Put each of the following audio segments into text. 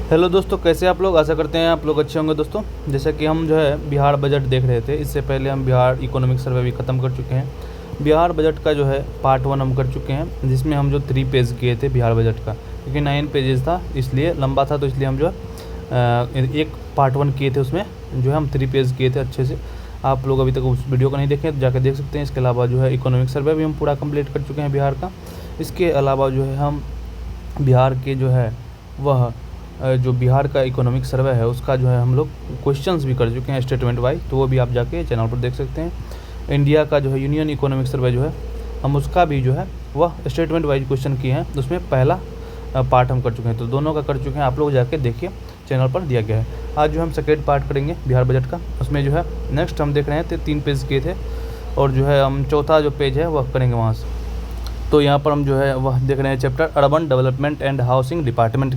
Hello दोस्तों, कैसे आप लोग? आशा करते हैं आप लोग अच्छे होंगे। दोस्तों, जैसा कि हम जो है बिहार बजट देख रहे थे, इससे पहले हम बिहार इकोनॉमिक सर्वे भी ख़त्म कर चुके हैं। बिहार बजट का जो है पार्ट 1 हम कर चुके हैं, जिसमें हम जो 3 पेज किए थे बिहार बजट का, क्योंकि 9 पेजेस था इसलिए लंबा था, तो इसलिए हम जो है एक पार्ट 1 किए थे। उसमें जो है हम 3 पेज किए थे अच्छे से। आप लोग अभी तक उस वीडियो को नहीं देखें तो जाकर देख सकते हैं। इसके अलावा जो है इकोनॉमिक सर्वे भी हम पूरा कम्प्लीट कर चुके हैं बिहार का। इसके अलावा जो है हम बिहार के जो है वह जो बिहार का इकोनॉमिक सर्वे है उसका जो है हम लोग क्वेश्चंस भी कर चुके हैं स्टेटमेंट वाइज, तो वो भी आप जाके चैनल पर देख सकते हैं। इंडिया का जो है यूनियन इकोनॉमिक सर्वे जो है हम उसका भी जो है वह स्टेटमेंट वाइज क्वेश्चन किए हैं, उसमें पहला पार्ट हम कर चुके हैं, तो दोनों का कर चुके हैं। आप लोग जाके देखिए, चैनल पर दिया गया है। आज जो हम सेकेंड पार्ट करेंगे बिहार बजट का, उसमें जो है नेक्स्ट हम देख रहे हैं 3 पेज किए थे, और जो है हम चौथा जो पेज है वह करेंगे वहाँ से। तो यहाँ पर हम जो है वह देख रहे हैं chapter urban development and housing department.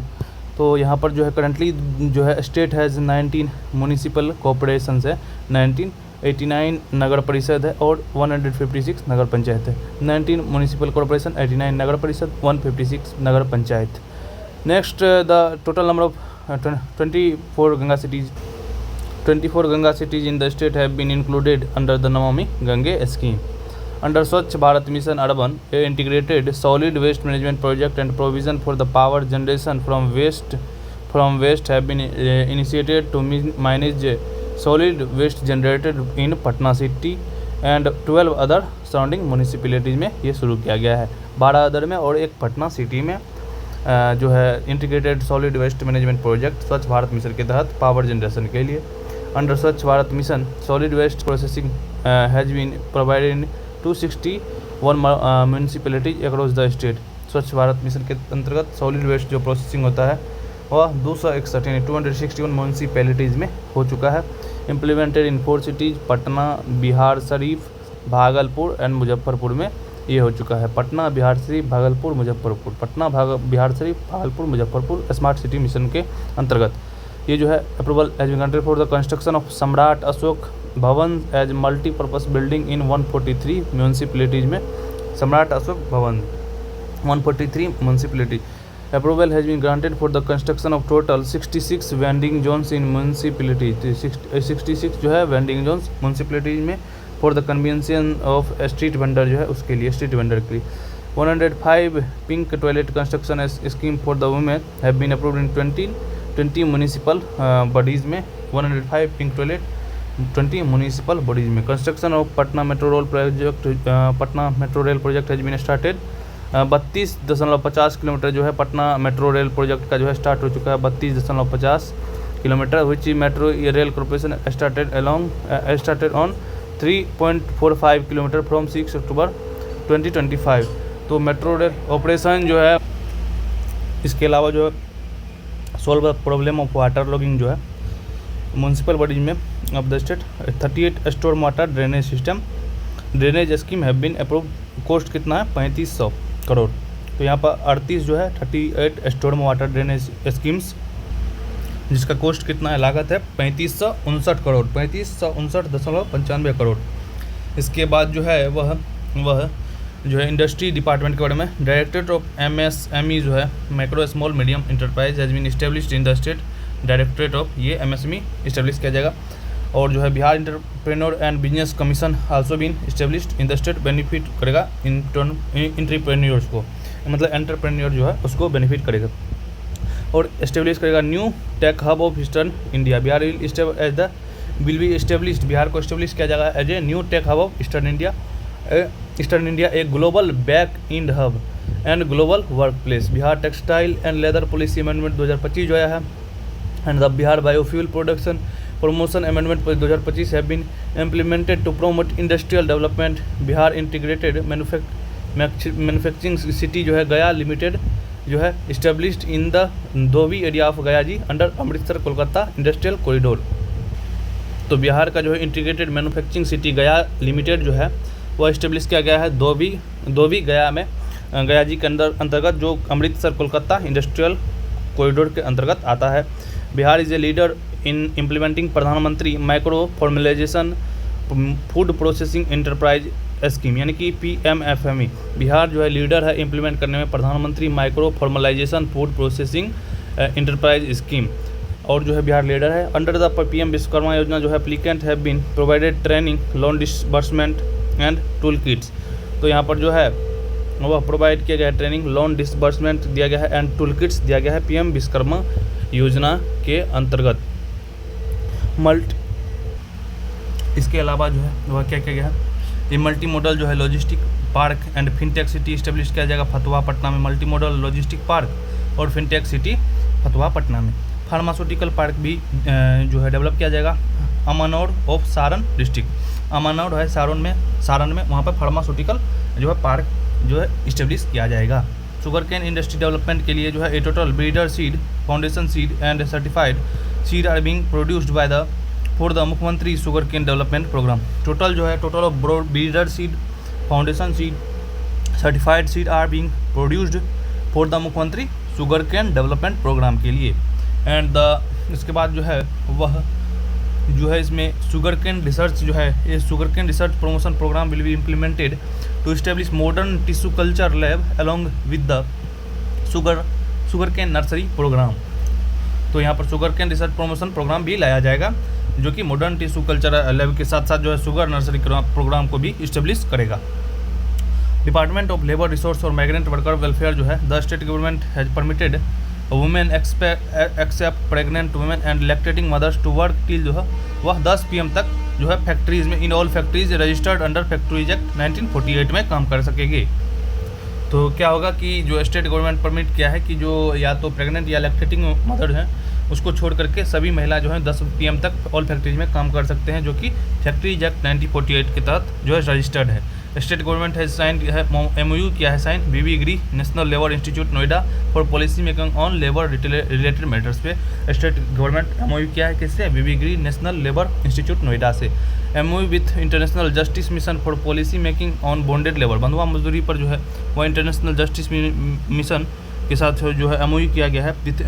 तो यहाँ पर जो है करंटली जो है स्टेट हैज़ 19 म्यूनिसिपल कॉरपोरेशंस है, 1989 नगर परिषद है और 156 नगर पंचायत है। 19 म्यूनिसिपल कॉरपोरेशन, 89 नगर परिषद, 156 नगर panchayat. Next the total number of 24 Ganga cities in the state have been included under the Namami Gange scheme. Under Swachh Bharat Mission Urban, a integrated solid waste management project and provision for the power generation from waste have been initiated to manage solid waste generated in Patna city and 12 other surrounding municipalities में ये शुरू किया गया है। 12 other में और एक Patna city में जो है integrated solid waste management project Swachh Bharat mission के तहत पावर जनरेशन के लिए। Under Swachh Bharat mission solid waste processing has been provided in 261 municipalities across the state. Swachh Bharat mission के अंतर्गत सॉलिड वेस्ट जो प्रोसेसिंग होता है वह 261 यानी 261 म्यूनसिपैलिटीज़ में हो चुका है। Implemented in 4 cities Patna, Bihar Sharif, Bhagalpur and Muzaffarpur में ये हो चुका है। Patna, Bihar Sharif, Bhagalpur, Muzaffarpur. Patna, Bihar Sharif, Bhagalpur, Muzaffarpur smart city mission के अंतर्गत ये जो है approval as country for the construction of Samrat Ashok Bhavan as multipurpose building in 143 municipalities में। Samrat Ashok Bhavan 143 municipality. Approval has been granted for the construction of total 66 vending Jones in municipality. 66 जो है वेंडिंग जोन्स म्यूनसिपैलिटीज में for the convenience of street vendor जो है उसके लिए, street vendor के लिए। 105 pink toilet construction scheme for the women have been approved in 20 municipal bodies में। 105 पिंक टॉयलेट 20 म्यूनिसिपल बॉडीज़ में। Construction of Patna metro rail project has been started. 32.50 kilometre जो है पटना मेट्रो रेल प्रोजेक्ट का जो है start हो चुका है। 32.50 kilometre which metro rail corporation started on 3.45 kilometre from 6 अक्टूबर 2025। तो मेट्रो रेल ऑपरेशन जो है, इसके अलावा जो है solve the problem of water logging जो है म्यूनसिपल बॉडीज में of the state. 38 storm water drainage scheme have been approve. Cost कितना है? 3500 करोड़। तो यहाँ पर 38 जो है 38 स्टॉर्म वाटर ड्रेनेज स्कीम्स, जिसका कॉस्ट कितना है, लागत है 3559 करोड़, 3559.95 करोड़। इसके बाद जो है वह जो है इंडस्ट्री डिपार्टमेंट के बारे में, डायरेक्टरेट ऑफ MSME जो है micro small medium enterprise has been established in the state. Directorate of ये MSME इस्टेब्लिश किया जाएगा। और जो है Bihar entrepreneur and business commission also been established in the state. Benefit करेगा इंटरप्रेन्योर्स को, मतलब एंटरप्रेन्योर जो है उसको बेनिफिट करेगा। और इस्टेब्लिश करेगा new tech hub of eastern India. Bihar will be established, Bihar को इस्टेब्लिश किया जाएगा as a new tech hub of eastern India. Eastern India एक global back end hub and global work place. Bihar textile and leather policy amendment 2025 जो आया है, and the Bihar biofuel production promotion amendment 2025 have been implemented to promote industrial development. Bihar integrated manufacturing city जो है गया limited जो है established in the Dhobi area of Gaya ji under Amritsar Kolkata industrial corridor. तो बिहार का जो है integrated manufacturing city Gaya limited जो है वह इस्टेब्लिश किया गया है धोबी गया में, गया जी के अंतर्गत, जो अमृतसर कोलकाता इंडस्ट्रियल कॉरिडोर के अंतर्गत आता है। Bihar is a leader in implementing Pradhanmantri micro formalisation food processing enterprise scheme यानी कि PMFME। बिहार जो है लीडर है इम्प्लीमेंट करने में प्रधानमंत्री micro formalisation food processing enterprise scheme और जो है बिहार लीडर है। Under the PM Vishwakarma Yojana जो है applicant have been provided training, loan disbursement and tool kits. तो यहाँ पर जो है वह प्रोवाइड किया गया है, ट्रेनिंग, लोन डिसबर्समेंट दिया गया है एंड टूल किट्स दिया गया है PM विश्वकर्मा योजना के अंतर्गत। इसके अलावा जो है वह क्या किया गया है, ये मल्टी मॉडल जो है logistic park and fintech city establish किया जाएगा फतुहा पटना में। मल्टी मॉडल लॉजिस्टिक पार्क और फिनटेक सिटी फतुहा पटना में। फार्मास्यूटिकल पार्क भी जो है डेवलप किया जाएगा अमनौर ऑफ सारण डिस्ट्रिक्ट। अमनौर है सारण में, वहाँ पर फार्मास्यूटिकल जो है पार्क जो है इस्टेब्लिश किया जाएगा। शुगर कैन इंडस्ट्री डेवलपमेंट के लिए जो है a total breeder seed, foundation seed and certified seed are being produced by the for the Mukhyamantri sugarcane development programme. Total of breeder seed, foundation seed, certified seed are being produced for the Mukhyamantri sugarcane development programme के लिए। And इसके बाद जो है वह जो है इसमें शुगर कैन रिसर्च जो है, ये sugar cane research promotion programme will be implemented to establish modern tissue culture lab along with the sugar cane nursery programme. तो यहाँ पर sugar cane research promotion programme भी लाया जाएगा जो कि मॉडर्न टिश्यू कल्चर लैब के साथ साथ जो है शुगर नर्सरी प्रोग्राम को भी इस्टेब्लिश करेगा। डिपार्टमेंट ऑफ लेबर रिसोर्स और माइग्रेंट वर्कर वेलफेयर जो है, the state government has permitted women except pregnant women and lactating mothers to work till जो है वह 10 PM तक जो है फैक्ट्रीज में in all factories registered under factories act 1948 में काम कर सकेगी। तो क्या होगा कि जो स्टेट गवर्नमेंट परमिट किया है कि जो या तो प्रेग्नेंट या लैक्टेटिंग मदर हैं उसको छोड़ करके सभी महिला जो है 10 PM तक ऑल फैक्ट्रीज में काम कर सकते हैं, जो कि फैक्ट्रीज एक्ट 1948 के तहत जो है रजिस्टर्ड है। स्टेट गवर्नमेंट है साइन है MOU किया है sign BB national labour institute Noida for policy making on labour related matters पे स्टेट गवर्नमेंट MOU किया है किससे, BB national labour institute Noida से। MOU with international justice mission for policy making on bonded labour, बंधुआ मजदूरी पर जो है वह इंटरनेशनल जस्टिस मिशन के साथ जो है MOU किया गया है with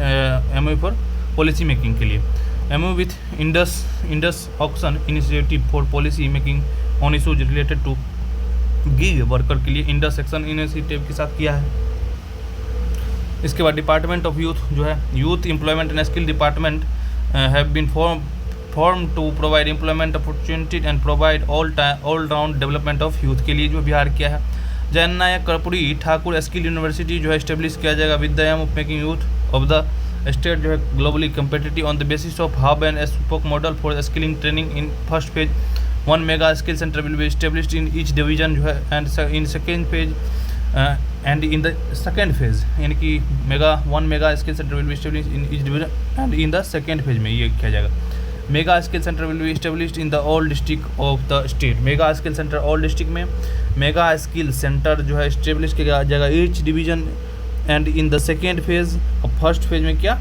MOU for policy making के लिए। MOU with Indus action initiative for policy making on issues related to gig worker के लिए इंडस एक्शन इनिशिएटिव के साथ किया है। इसके बाद डिपार्टमेंट ऑफ यूथ जो है youth employment and skill department have been form to provide employment opportunity and provide all round development of youth के लिए जो बिहार किया है। Jannayak Karpoori Thakur skill university जो है इस्टेब्लिश किया जाएगा with the aim of making youth of the state जो है globally competitive on the basis of hub and spoke model for skilling training. In first phase 1 mega skill centre will B established in each division जो है and in second phase and in the second phase यानी कि 1 mega skill centre will B established in each division and in the second phase में ये किया जाएगा। Mega skill centre will B established in the all district of the state। Mega skill centre all district में mega skill centre जो है establish किया जाएगा each division and in the second phase. और फर्स्ट फेज में क्या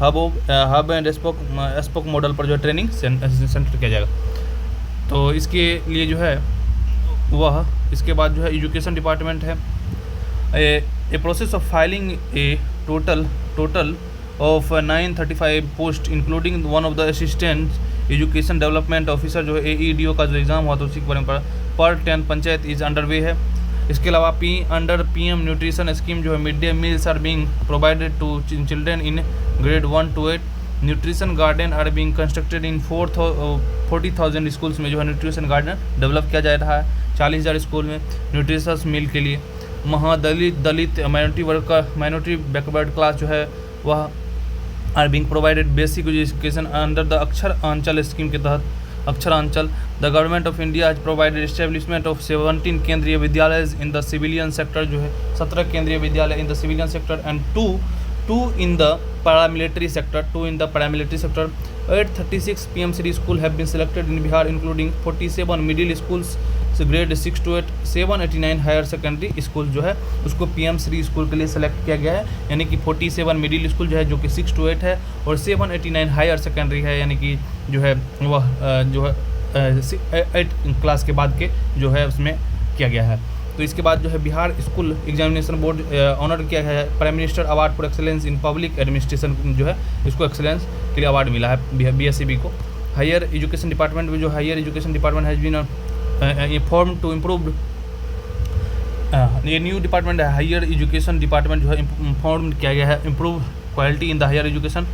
hub and spoke model पर जो ट्रेनिंग सेंटर किया जाएगा। तो इसके लिए जो है वह इसके बाद जो है एजुकेशन डिपार्टमेंट है a process of filing A total of 935 post including one of the assistant education development officer जो है AEDO का जो एग्ज़ाम हुआ तो उसी के बारे में पर 10 पंचायत इज अंडर वे है। इसके अलावा अंडर PM न्यूट्रिशन स्कीम जो है mid day meals are being provided to children in grade 1 to 8। Nutrition garden are being constructed in 40,000 schools में जो है न्यूट्रिशन गार्डन डेवलप किया जा रहा है 40,000 स्कूल में न्यूट्रिशस मील के लिए। दलित माइनॉरिटी बैकवर्ड क्लास जो है वह are being provided basic education under the Aksharanchal scheme के तहत। Aksharanchal the government of India has provided establishment of 17 Kendriya विद्यालय इन द सिविलियन सेक्टर जो है 17 केंद्रीय विद्यालय in the civilian sector and 2 in the paramilitary sector 836 PMCD school have been selected in Bihar including 47 middle schools grade 6 to 8 789 higher secondary school जो है उसको PM3 school के लिए select किया गया है यानी कि 47 मिडिल स्कूल जो है जो कि 6 to 8 है और 789 हायर सेकेंडरी है यानी कि जो है वह जो है 8 क्लास के बाद के जो है उसमें किया गया है। तो इसके बाद जो है Bihar school examination board honour किया है prime minister award for excellence in public administration जो है इसको एक्सेलेंस के लिए अवार्ड मिला है BSCB को। हायर एजुकेशन डिपार्टमेंट में जो higher education department has been form to improve ये न्यू डिपार्टमेंट है हायर एजुकेशन डिपार्टमेंट जो है फॉर्म किया गया है improve quality in the higher education.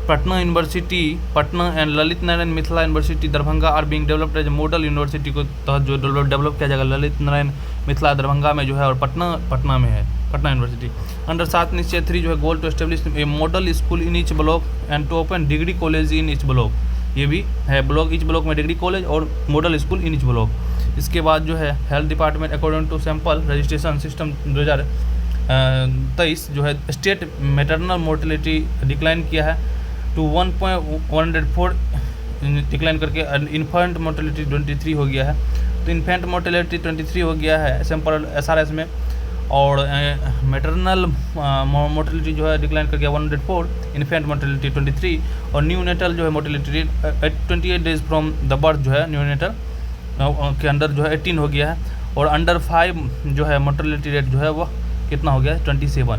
Patna university Patna and Lalit Narayan Mithila university Darbhanga are being developed as model university को तहत जो डेवलप किया जाएगा ललित नारायण मिथिला दरभंगा में जो है, और पटना में है पटना यूनिवर्सिटी. अंडर 7 निश्चय 3 जो है goal to establish a model school in each block and to open degree college in each block. ये भी है ब्लॉक, ईच ब्लॉक में डिग्री कॉलेज और model school in each block. इसके बाद जो है health department according to sample registration system 2023 जो है स्टेट मैटरनल मोर्टेलिटी डिक्लाइन किया है टू 1.104 डिक्लाइन करके. इन्फेंट मोर्टेलिटी 23 हो गया है. तो इन्फेंट मोर्टेलिटी 23 हो गया है सैंपल SRS में, और मैटरनल मोर्टेलिटी जो है डिक्लाइन करके 104, इन्फेंट मोर्टेलिटी 23, और न्यू नेटल जो है mortality 28 days from the birth जो है न्यू नेटल के अंदर जो है 18 हो गया है. और अंडर 5 जो है मोर्टेलिटी रेट जो है वह कितना हो गया है 27.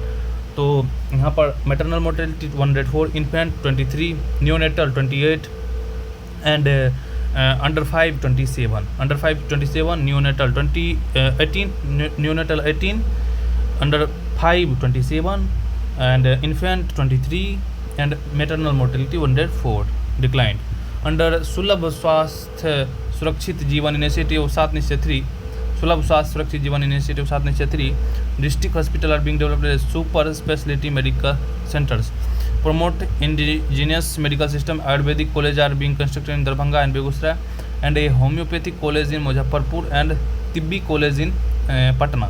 तो यहाँ पर maternal mortality 104, infant 23, neonatal 28 and under 5 27, under 5 27, neonatal 18, neonatal 18, under 5 27 and infant 23 and maternal mortality 104 declined. Under सुलभ स्वास्थ्य सुरक्षित जीवन इनिशिएटिव 7 निश्चय 3, सुलभ स्वास्थ्य सुरक्षित जीवन इनिशिएटिव 7 निश्चय 3, district hospital are being developed as super speciality medical centres. Promote indigenous medical system. Ayurvedic college are being constructed in Darbhanga and Begusarai, and a homeopathic college in Muzaffarpur and Tibbi college in Patna.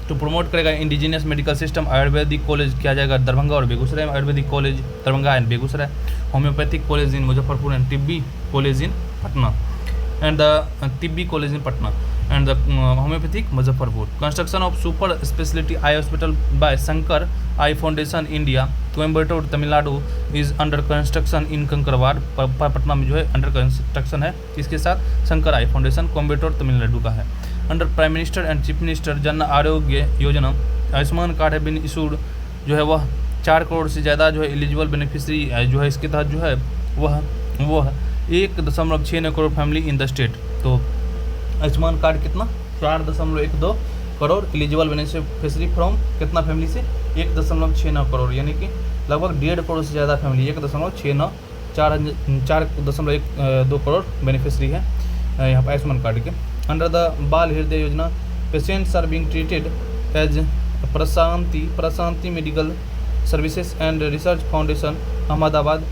तो promote करेगा indigenous medical system. Ayurvedic college किया जाएगा दरभंगा और बेगूसराय में, Ayurvedic college Darbhanga and Begusarai, homeopathic college in Muzaffarpur and Tibbi college in Patna, and the Tibbi college in Patna and the homeopathic Muzaffarpur. Construction of super specialty eye hospital by Shankar Eye Foundation India, Coimbatore Tamil Nadu is under construction in Kankarwad. Patna में जो है under construction है. इसके साथ शंकर आई foundation Coimbatore Tamil Nadu का है. Under prime minister and chief minister Jan Arogya Yojana Ayushman card है बिन issued जो है वह 4 करोड़ से ज़्यादा जो है एलिजिबल बेनिफिशरी जो है इसके तहत जो है वह 1.69 crore family in the state. तो आयुष्मान कार्ड कितना 4.12 करोड़ एलिजिबल बेनिफिशरी फ्रॉम कितना फैमिली से 1.69 करोड़, यानी कि लगभग 1.5 करोड़ से ज़्यादा फैमिली 1.69 4.12 करोड़ बेनिफिशरी है यहाँ पर आयुष्मान कार्ड के. Under the Bal Hriday Yojana patients are being treated as Prashanti medical services and research foundation Ahmedabad.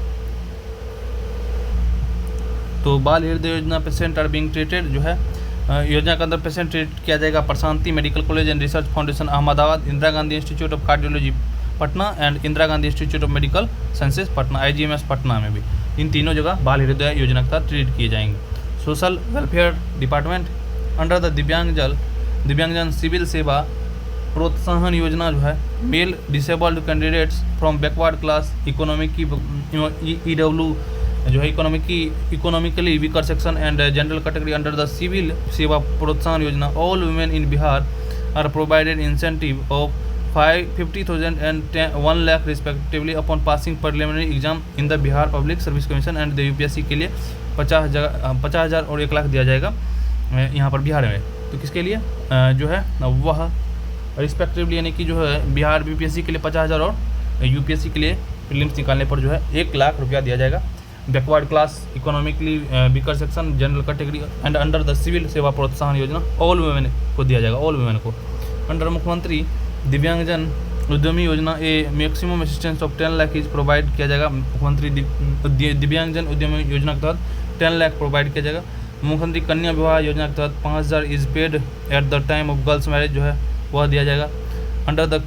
तो बाल हृदय योजना पेशेंट आर बीइंग ट्रीटेड जो है योजना के अंदर पेशेंट ट्रीट किया जाएगा Prashanti medical college and research foundation Ahmedabad, Indira Gandhi institute of cardiology Patna and Indira Gandhi institute of medical sciences Patna, IGMS Patna में भी. इन तीनों जगह बाल हृदय योजना के तहत ट्रीट किए जाएंगे. Social welfare department under the Divyangjan civil Seva Protsahan Yojana जो है male disabled candidates from backward class EW जो है economically weaker section and general category under the civil Seva Protsahan Yojana. All women in Bihar are provided incentive of 50,000 and 1 lakh respectively upon passing preliminary exam in the Bihar public service commission and the UPSC के लिए 50,000 और 1 लाख दिया जाएगा यहाँ पर बिहार में. तो किसके लिए जो है वह रिस्पेक्टिवली, यानी कि जो है बिहार UPSC के लिए 50,000 और UPSC के लिए प्रीलिम्स निकालने पर जो है 1 लाख रुपया दिया जाएगा. Backward class economically weaker section general category and under the civil Seva Protsahan Yojana all women को दिया जाएगा, ऑल वुमेन को. अंडर मुख्यमंत्री Divyangjan Udyami Yojana a maximum assistance of 10 lakh is provide किया जाएगा. मुख्यमंत्री दिव्यांगजन उद्यमी योजना के तहत 10 लाख प्रोवाइड किया जाएगा. मुख्यमंत्री कन्या विवाह योजना के तहत 5,000 is paid at the time of girls marriage जो है वह दिया जाएगा. अंडर द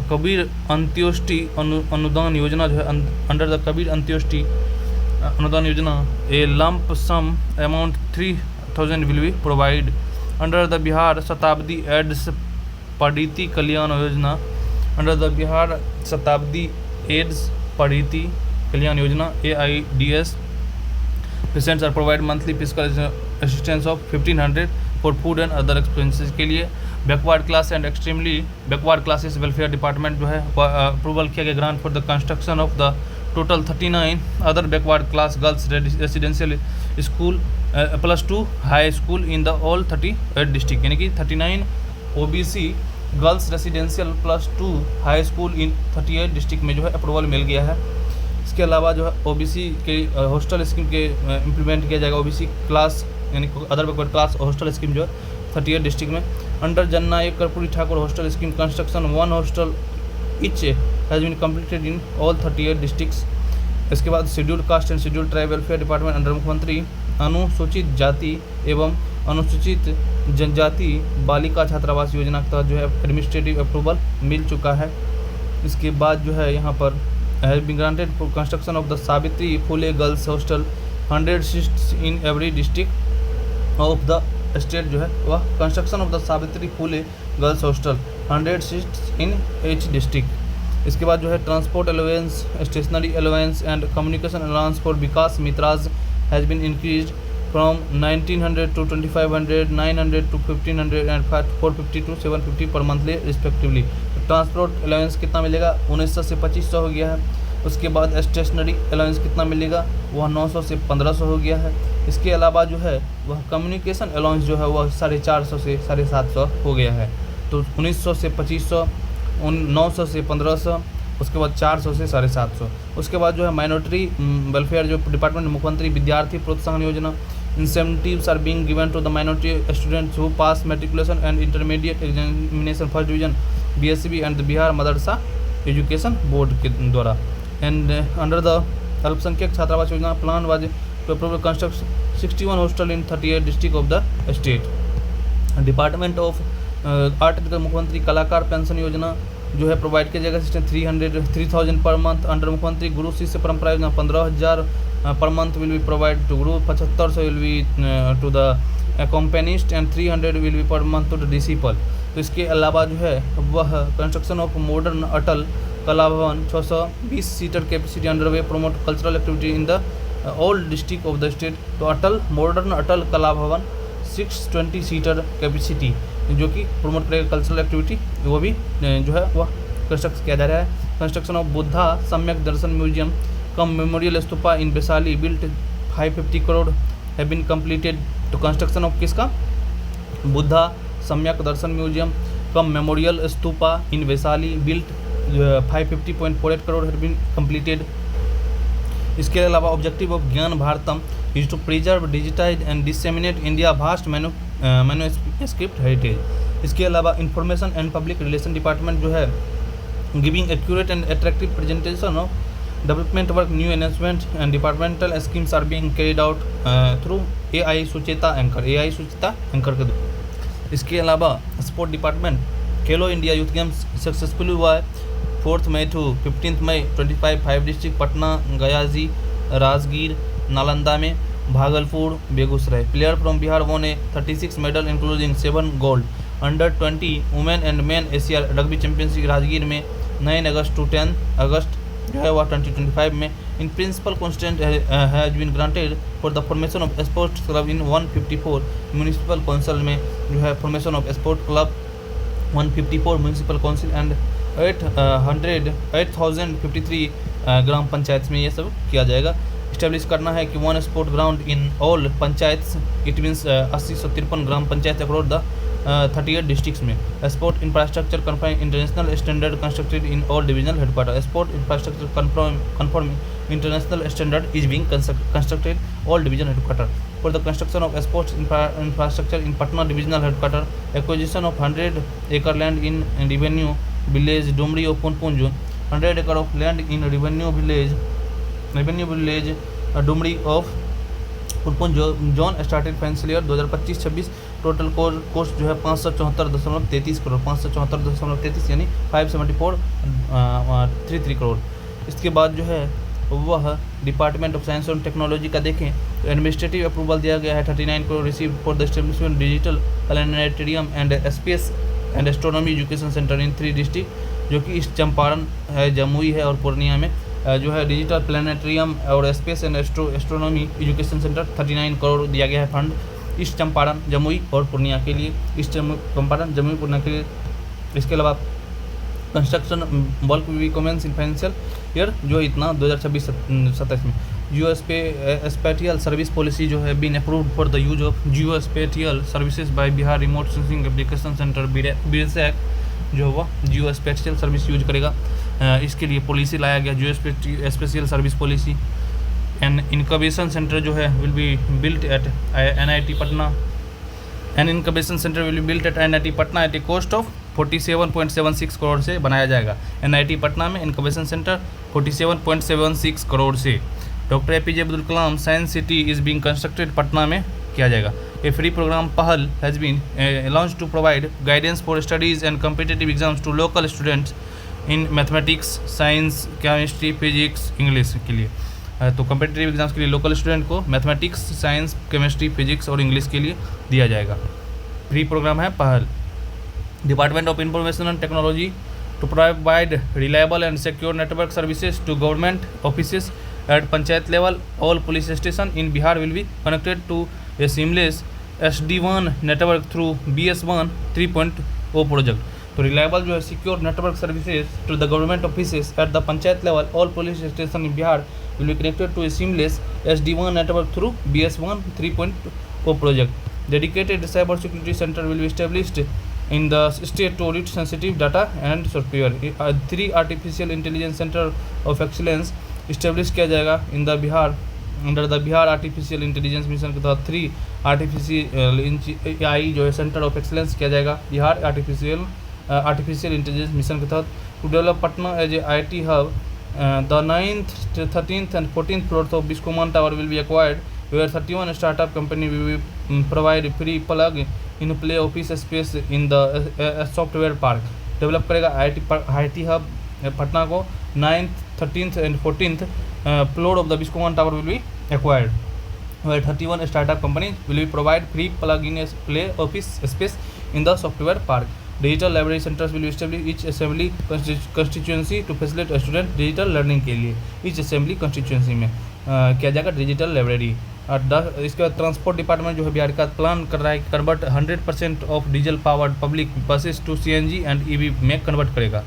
कबीर अंत्योष्टि अनुदान योजना जो है under the Kabir Antyeshti Anudan Yojana a lump sum amount 3,000 will be provide. Under the Bihar Shatabdi AIDS पढ़िती Kalyan योजना under the Bihar Shatabdi AIDS पढ़िती Kalyan Yojana AIDS patients are provide monthly physical assistance of 1,500 for food and other expenses के लिए. Backward class and extremely backward classes welfare department जो है approval किया गया grant for the construction of the total 39 other backward class girls residential school +2 high school in the all 38 district, यानी कि 39 OBC girls residential +2 high school in 38 district में जो है approval मिल गया है। इसके अलावा जो है ओबीसी के हॉस्टल स्कीम के इम्प्लीमेंट किया जाएगा। ओबीसी क्लास यानी other backward class hostel scheme जो है 38 डिस्ट्रिक्ट में। Under Jannayak Karpoori Thakur hostel scheme construction 1 hostel each has been completed in all 38 districts. इसके बाद scheduled caste and scheduled tribe welfare department under मुख्यमंत्री अनुसूचित जाति एवं अनुसूचित जनजाति बालिका छात्रावास योजना के तहत जो है एडमिनिस्ट्रेटिव अप्रूवल मिल चुका है। इसके बाद जो है यहाँ पर has been granted for construction of the Savitri Phule girls hostel 100 seats in every district of the state जो है वह construction of the Savitri Phule girls hostel 100 seats in each district. इसके बाद जो है transport allowance, stationery allowance and communication allowance for Vikas मित्राज has been increased from 1900 to 2500, 900 to 1500 and 450 to 750 पर monthly respectively. Transport allowance कितना मिलेगा? 1900 से 2500 हो गया है। उसके बाद स्टेशनरी अलाउंस कितना मिलेगा? वह 900 से 1500 हो गया है। इसके अलावा जो है वह कम्युनिकेशन अलाउंस जो है वह 450 से 750 हो गया है। तो 1900 से 2500, 900 से 1500, उसके बाद 400 से 750। उसके बाद जो है माइनॉरिटी वेलफेयर जो डिपार्टमेंट मुख्यमंत्री विद्यार्थी प्रोत्साहन योजना incentives are being given to the minority students who pass matriculation and intermediate examination first division BSCB and the Bihar Madrasa Education Board के द्वारा। and under the अल्पसंख्यक छात्रावास योजना plan was to approve construct 61 hostel in 38 district of the state। Department of art के मुख्यमंत्री कलाकार pension योजना जो है प्रोवाइड किया जाएगा सिस्टम 3000 पर मंथ। अंडर मुख्यमंत्री गुरु शिष्य परंपरा योजना 15000 per month will be provided to guru, 7500 will be to the accompanist and 300 will be per month to the disciple। तो इसके अलावा जो है वह कंस्ट्रक्शन ऑफ मॉडर्न अटल कला भवन 620 seater capacity under way promote cultural activity in the all district of the state. तो modern अटल कला भवन 620 सीटर कैपेसिटी जो कि प्रमोट करेगा कल्चरल एक्टिविटी, वो भी जो है वह कंस्ट्रक्ट किया जा रहा है। Construction of Buddha Samyak Darshan museum cum memorial stupa in Vaishali built 550 crore have been completed. तो कंस्ट्रक्शन ऑफ किसका? Buddha Samyak Darshan museum cum memorial stupa in Vaishali built 550.48 crore have been completed. इसके अलावा objective of Gyan Bharatam is to preserve digitise and disseminate India vast manuscript heritage. इसके अलावा information and public relation department जो है giving accurate and attractive presentation of development work new announcement and departmental schemes are being carried out through AI Sucheta anchor के द्वारा। इसके अलावा sport department Khelo India youth games successfully हुआ है 4 मई to 15 मई 25 5 डिस्ट्रिक्ट पटना, गयाजी, राजगीर, नालंदा में, Bhagalpur, Begusarai. Player from Bihar won a 36 medal including 7 gold. Under 20 women and man Asia rugby championship Rajgir में 9 अगस्त to 10 अगस्त जो है वह 2025 में। In principle constant has been granted for the formation of sports club in 154 municipal council में जो है formation of sport club 154 municipal council and 8053 gram panchayat में ये सब किया जाएगा। इस्टेब्लिश करना है कि 1 sport ground in all panchayat, it means 8053 gram panchayat across the 38 districts में। Sport infrastructure confirm international standard constructed in all divisional headquarter. Sport infrastructure confirm international standard is being constructed all division headquarter. For the construction of sports infrastructure in Patna divisional headquarter, acquisition of 100 एकड़ land in revenue village Dumri of Punpun, 100 एकड़ of land in revenue village Dumri of Punpun zone started financial year 2025-26। Total cost जो है 574.33 करोड़, 574.33 यानी 574.33 करोड़। इसके बाद जो है वह डिपार्टमेंट ऑफ साइंस और टेक्नोलॉजी का देखें तो एडमिनिस्ट्रेटिव अप्रूवल दिया गया है 39 crore receive for the establishment digital planetarium and space and astronomy education centre in 3 district जो कि इस चंपारण है, जमुई है और पूर्णिया में जो है डिजिटल प्लानेटेरियम और space and astronomy education centre 39 crore दिया गया है फंड ईस्ट चंपारण, जमुई और पूर्णिया के लिए, ईस्ट चंपारण, जमुई, पूर्णिया के लिए। इसके अलावा construction bulk recommends in financial year जो इतना 2026-27 में। जियोस्पेटियल सर्विस पॉलिसी जो है been approved for the use of geospatial services by Bihar remote sensing application centre BRSEC जो है वह जियो स्पेशियल सर्विस यूज करेगा। इसके लिए पॉलिसी लाया गया geospatial service policy. An incubation centre जो है will be built at NIT Patna. An incubation centre will be built at NIT Patna at a cost of 47.76 crore से बनाया जाएगा। NIT पटना में इनक्यूबेशन सेंटर 47.76 करोड़ से। Doctor APJ Abdul Kalam science city is being constructed Patna में किया जाएगा। A free programme Pahal has been launch to provide guidance for studies and competitive exams to local students in mathematics, science, chemistry, physics, English के लिए। तो competitive exams के लिए local student को mathematics, science, chemistry, physics और English के लिए दिया जाएगा। फ्री प्रोग्राम है Pahal. Department of information and technology to provide reliable and secure network services to government offices at panchayat level. All police stations in Bihar will be connected to a seamless SD-WAN network through BS-1 3.0 project. तो reliable जो है secure network services to the government offices at the panchayat level. All police stations in Bihar will be connected to a seamless SD-WAN network through BS-1 3.0 project. Dedicated cyber security center will be established in the state to audit sensitive data and software. 3 artificial intelligence center of excellence established किया जाएगा in the Bihar under the Bihar artificial intelligence mission के तहत 3 artificial AI जो है center of excellence किया जाएगा Bihar artificial intelligence mission के तहत। to develop Patna as a IT hub, the 9th, 13th and 14th floors of Biscoman Tower will be acquired, where 31 startup company will be provide free plug in play office space in the software park. Develop करेगा IT hub Patna को। 9th, 13th and 14th floor of the Biscoman Tower will be acquired, where 31 startup companies will be provide free plug-in play office space in the software park. Digital library centers will be established each assembly constituency to facilitate student digital learning के लिए। each assembly constituency में किया जाएगा digital library. इसके बाद transport department जो है बिहार का प्लान कर रहा है कि convert 100% of diesel powered public buses to CNG and EV में कन्वर्ट करेगा।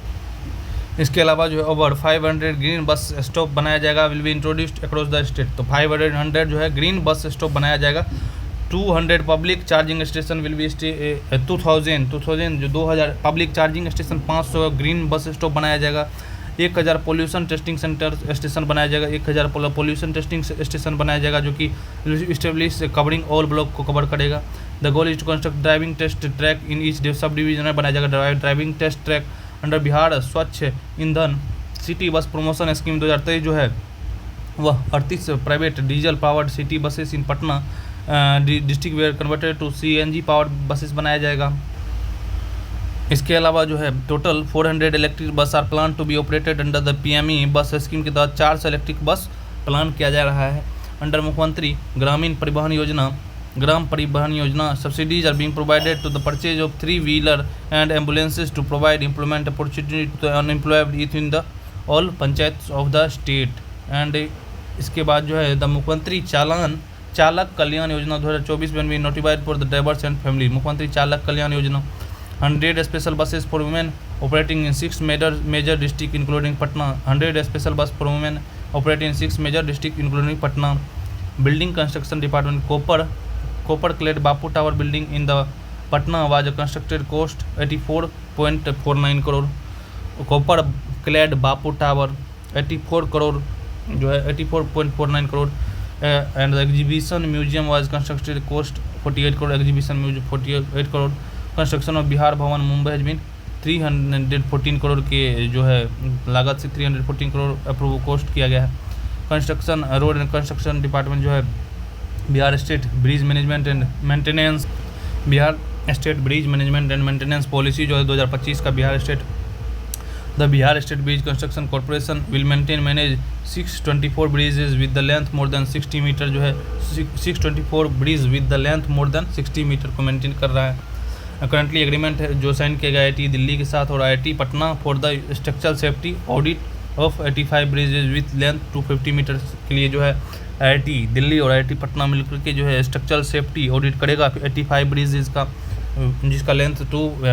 इसके अलावा जो है ओवर 500 ग्रीन बस स्टॉप बनाया जाएगा, will be introduced across the state. तो 500 जो है ग्रीन बस स्टॉप बनाया जाएगा। 200 public charging station will be 2000 जो 2000 public charging station, 500 green bus stop बनाया जाएगा। 1000 पोल्यूशन टेस्टिंग सेंटर स्टेशन बनाया जाएगा। 1000 पोल्यूशन टेस्टिंग स्टेशन बनाया जाएगा जो कि इस्टेब्लिश कवरिंग ऑल ब्लॉक को कवर करेगा। The goal is to construct driving test track in each sub division में बनाया जाएगा driving test track under Bihar स्वच्छ ईंधन सिटी बस प्रमोशन स्कीम 2023 जो है वह 38 private diesel powered city buses in Patna district were converted to CNG powered buses बनाया जाएगा। इसके अलावा जो है total 400 electric bus are plan to be operated under the PME bus scheme के तहत 400 इलेक्ट्रिक बस प्लान किया जा रहा है। अंडर मुख्यमंत्री ग्राम परिवहन योजना subsidies are being provided to the purchase of 3-wheeler and ambulances to provide employment opportunity to unemployed youth in the all panchayat of the state. And इसके बाद जो है द मुख्यमंत्री चालक कल्याण योजना 2024 में भी notified for the drivers and family. मुख्यमंत्री चालक कल्याण योजना 100 special buses for women operating in 6 major district including Patna. 100 special bus for women operating in 6 major district including Patna. Building construction department copper clad Bapu tower building in the Patna was constructed cost 84.49 crore. Copper clad Bapu tower 84 crore जो है 84.49 crore. And the exhibition museum was constructed cost 48 crore. Exhibition museum 48 crore. Construction of Bihar भवन Mumbai has been 314 crore के जो है लागत से 314 crore approve cost किया गया है। Construction road and construction department जो है Bihar state bridge management and maintenance policy जो है 2025 का Bihar state bridge construction corporation will maintain manage 624 bridges with the length more than 60 metre जो है 624 bridge with the length more than 60 metre को maintain कर रहा है। करंटली एग्रीमेंट है जो साइन किया गया IIT दिल्ली के साथ और IIT Patna for the structural safety audit of 85 bridges with length 250 metre के लिए जो है IIT दिल्ली और IIT पटना मिलकर के जो है स्ट्रक्चरल सेफ्टी ऑडिट करेगा 85 ब्रिजेज का जिसका लेंथ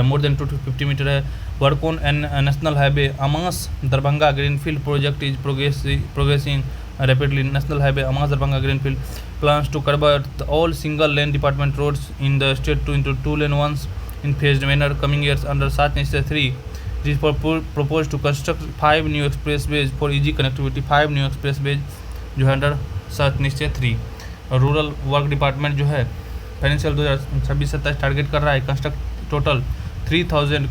मोर देन 250 मीटर है। Work on national highway Amas Darbhanga greenfield project is progressing rapidly. National highway Amas Darbhanga greenfield plans to convert all single lane department roads in the state to into 2 lane ones in phased manner coming years under Sat Nishtay 3. It is proposed to construct 5 new expressways for easy connectivity. 5 new expressways जो है under Sat Nishtay 3. Rural work department जो है financial 2026-27 target कर रहा है construct total 3000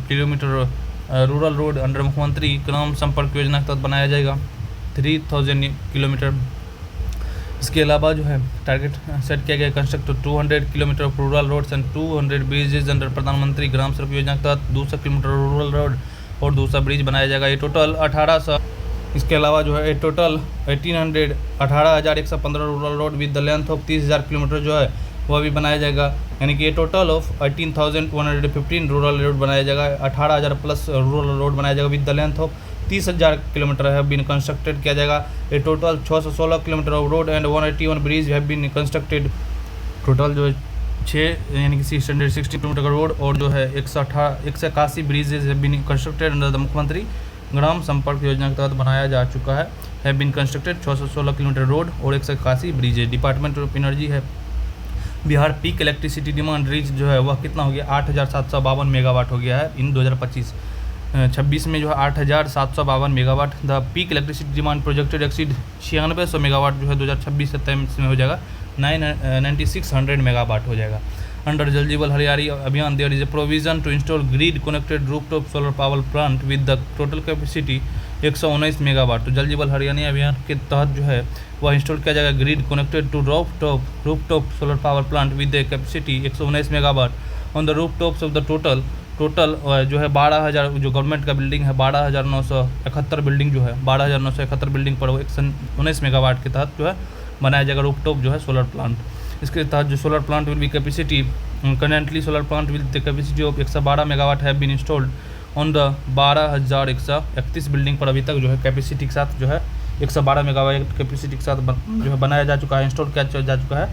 kilometre rural road under मुख्यमंत्री ग्राम संपर्क योजना के तहत बनाया जाएगा 3000 किलोमीटर। इसके अलावा जो है टारगेट सेट किया गया construct 200 kilometre of rural roads and 200 bridges under प्रधानमंत्री ग्राम सड़क योजना के तहत 200 किलोमीटर रूरल रोड और 200 ब्रिज बनाया जाएगा। ये टोटल 1800। इसके अलावा जो है total 18,115 rural road with the length of 30,000 kilometre जो है वह भी बनाया जाएगा। यानी कि ये टोटल ऑफ 18,115 रूरल रोड बनाया जाएगा। 18,000 प्लस रूरल रोड बनाया जाएगा with the length of 30,000 kilometre है बीन कंस्ट्रक्टेड किया जाएगा। ये total 616 kilometre of road and 181 bridge है बीन कंस्ट्रक्टेड। टोटल जो है 6 यानी कि 660 किलोमीटर का रोड और जो है 181 ब्रिजेज है बीन कंस्ट्रक्टेड अंडर द मुख्यमंत्री ग्राम संपर्क योजना के तहत बनाया जा चुका है बीन कंस्ट्रक्टेड 616 किलोमीटर रोड और 181 ब्रिजेज। डिपार्टमेंट ऑफ एनर्जी है Bihar peak electricity demand reach जो है वह कितना हो गया 8,752 मेगावाट हो गया है इन 2025-26 में जो है 8,752 megawatt. The peak electricity demand projected exceed 9600 megawatt जो है 2026-27 में हो जाएगा 9600 मेगावाट हो जाएगा। अंडर जल जीवन हरियाली अभियान there is a provision to install grid connected rooftop solar power plant with the total capacity 119 megawatt. तो जल जीवन हरियाली अभियान के तहत जो है वह इंस्टॉल किया जाएगा grid connected to rooftop solar power plant with the capacity 119 megawatt on the rooftops of the total जो है 12,000 जो गवर्नमेंट का बिल्डिंग है 12,971 बिल्डिंग जो है 12,971 बिल्डिंग पर 119 मेगावाट के तहत जो है बनाया जाएगा रूफटॉप जो है सोलर प्लांट। इसके तहत जो solar plant will be capacity currently solar plant will the capacity of 112 megawatt have been installed on the 12,131 building पर। अभी तक जो है कैपेसिटी के साथ जो है 112 मेगावाट कैपेसिटी के साथ जो है बनाया जा चुका है इंस्टॉल किया जा चुका है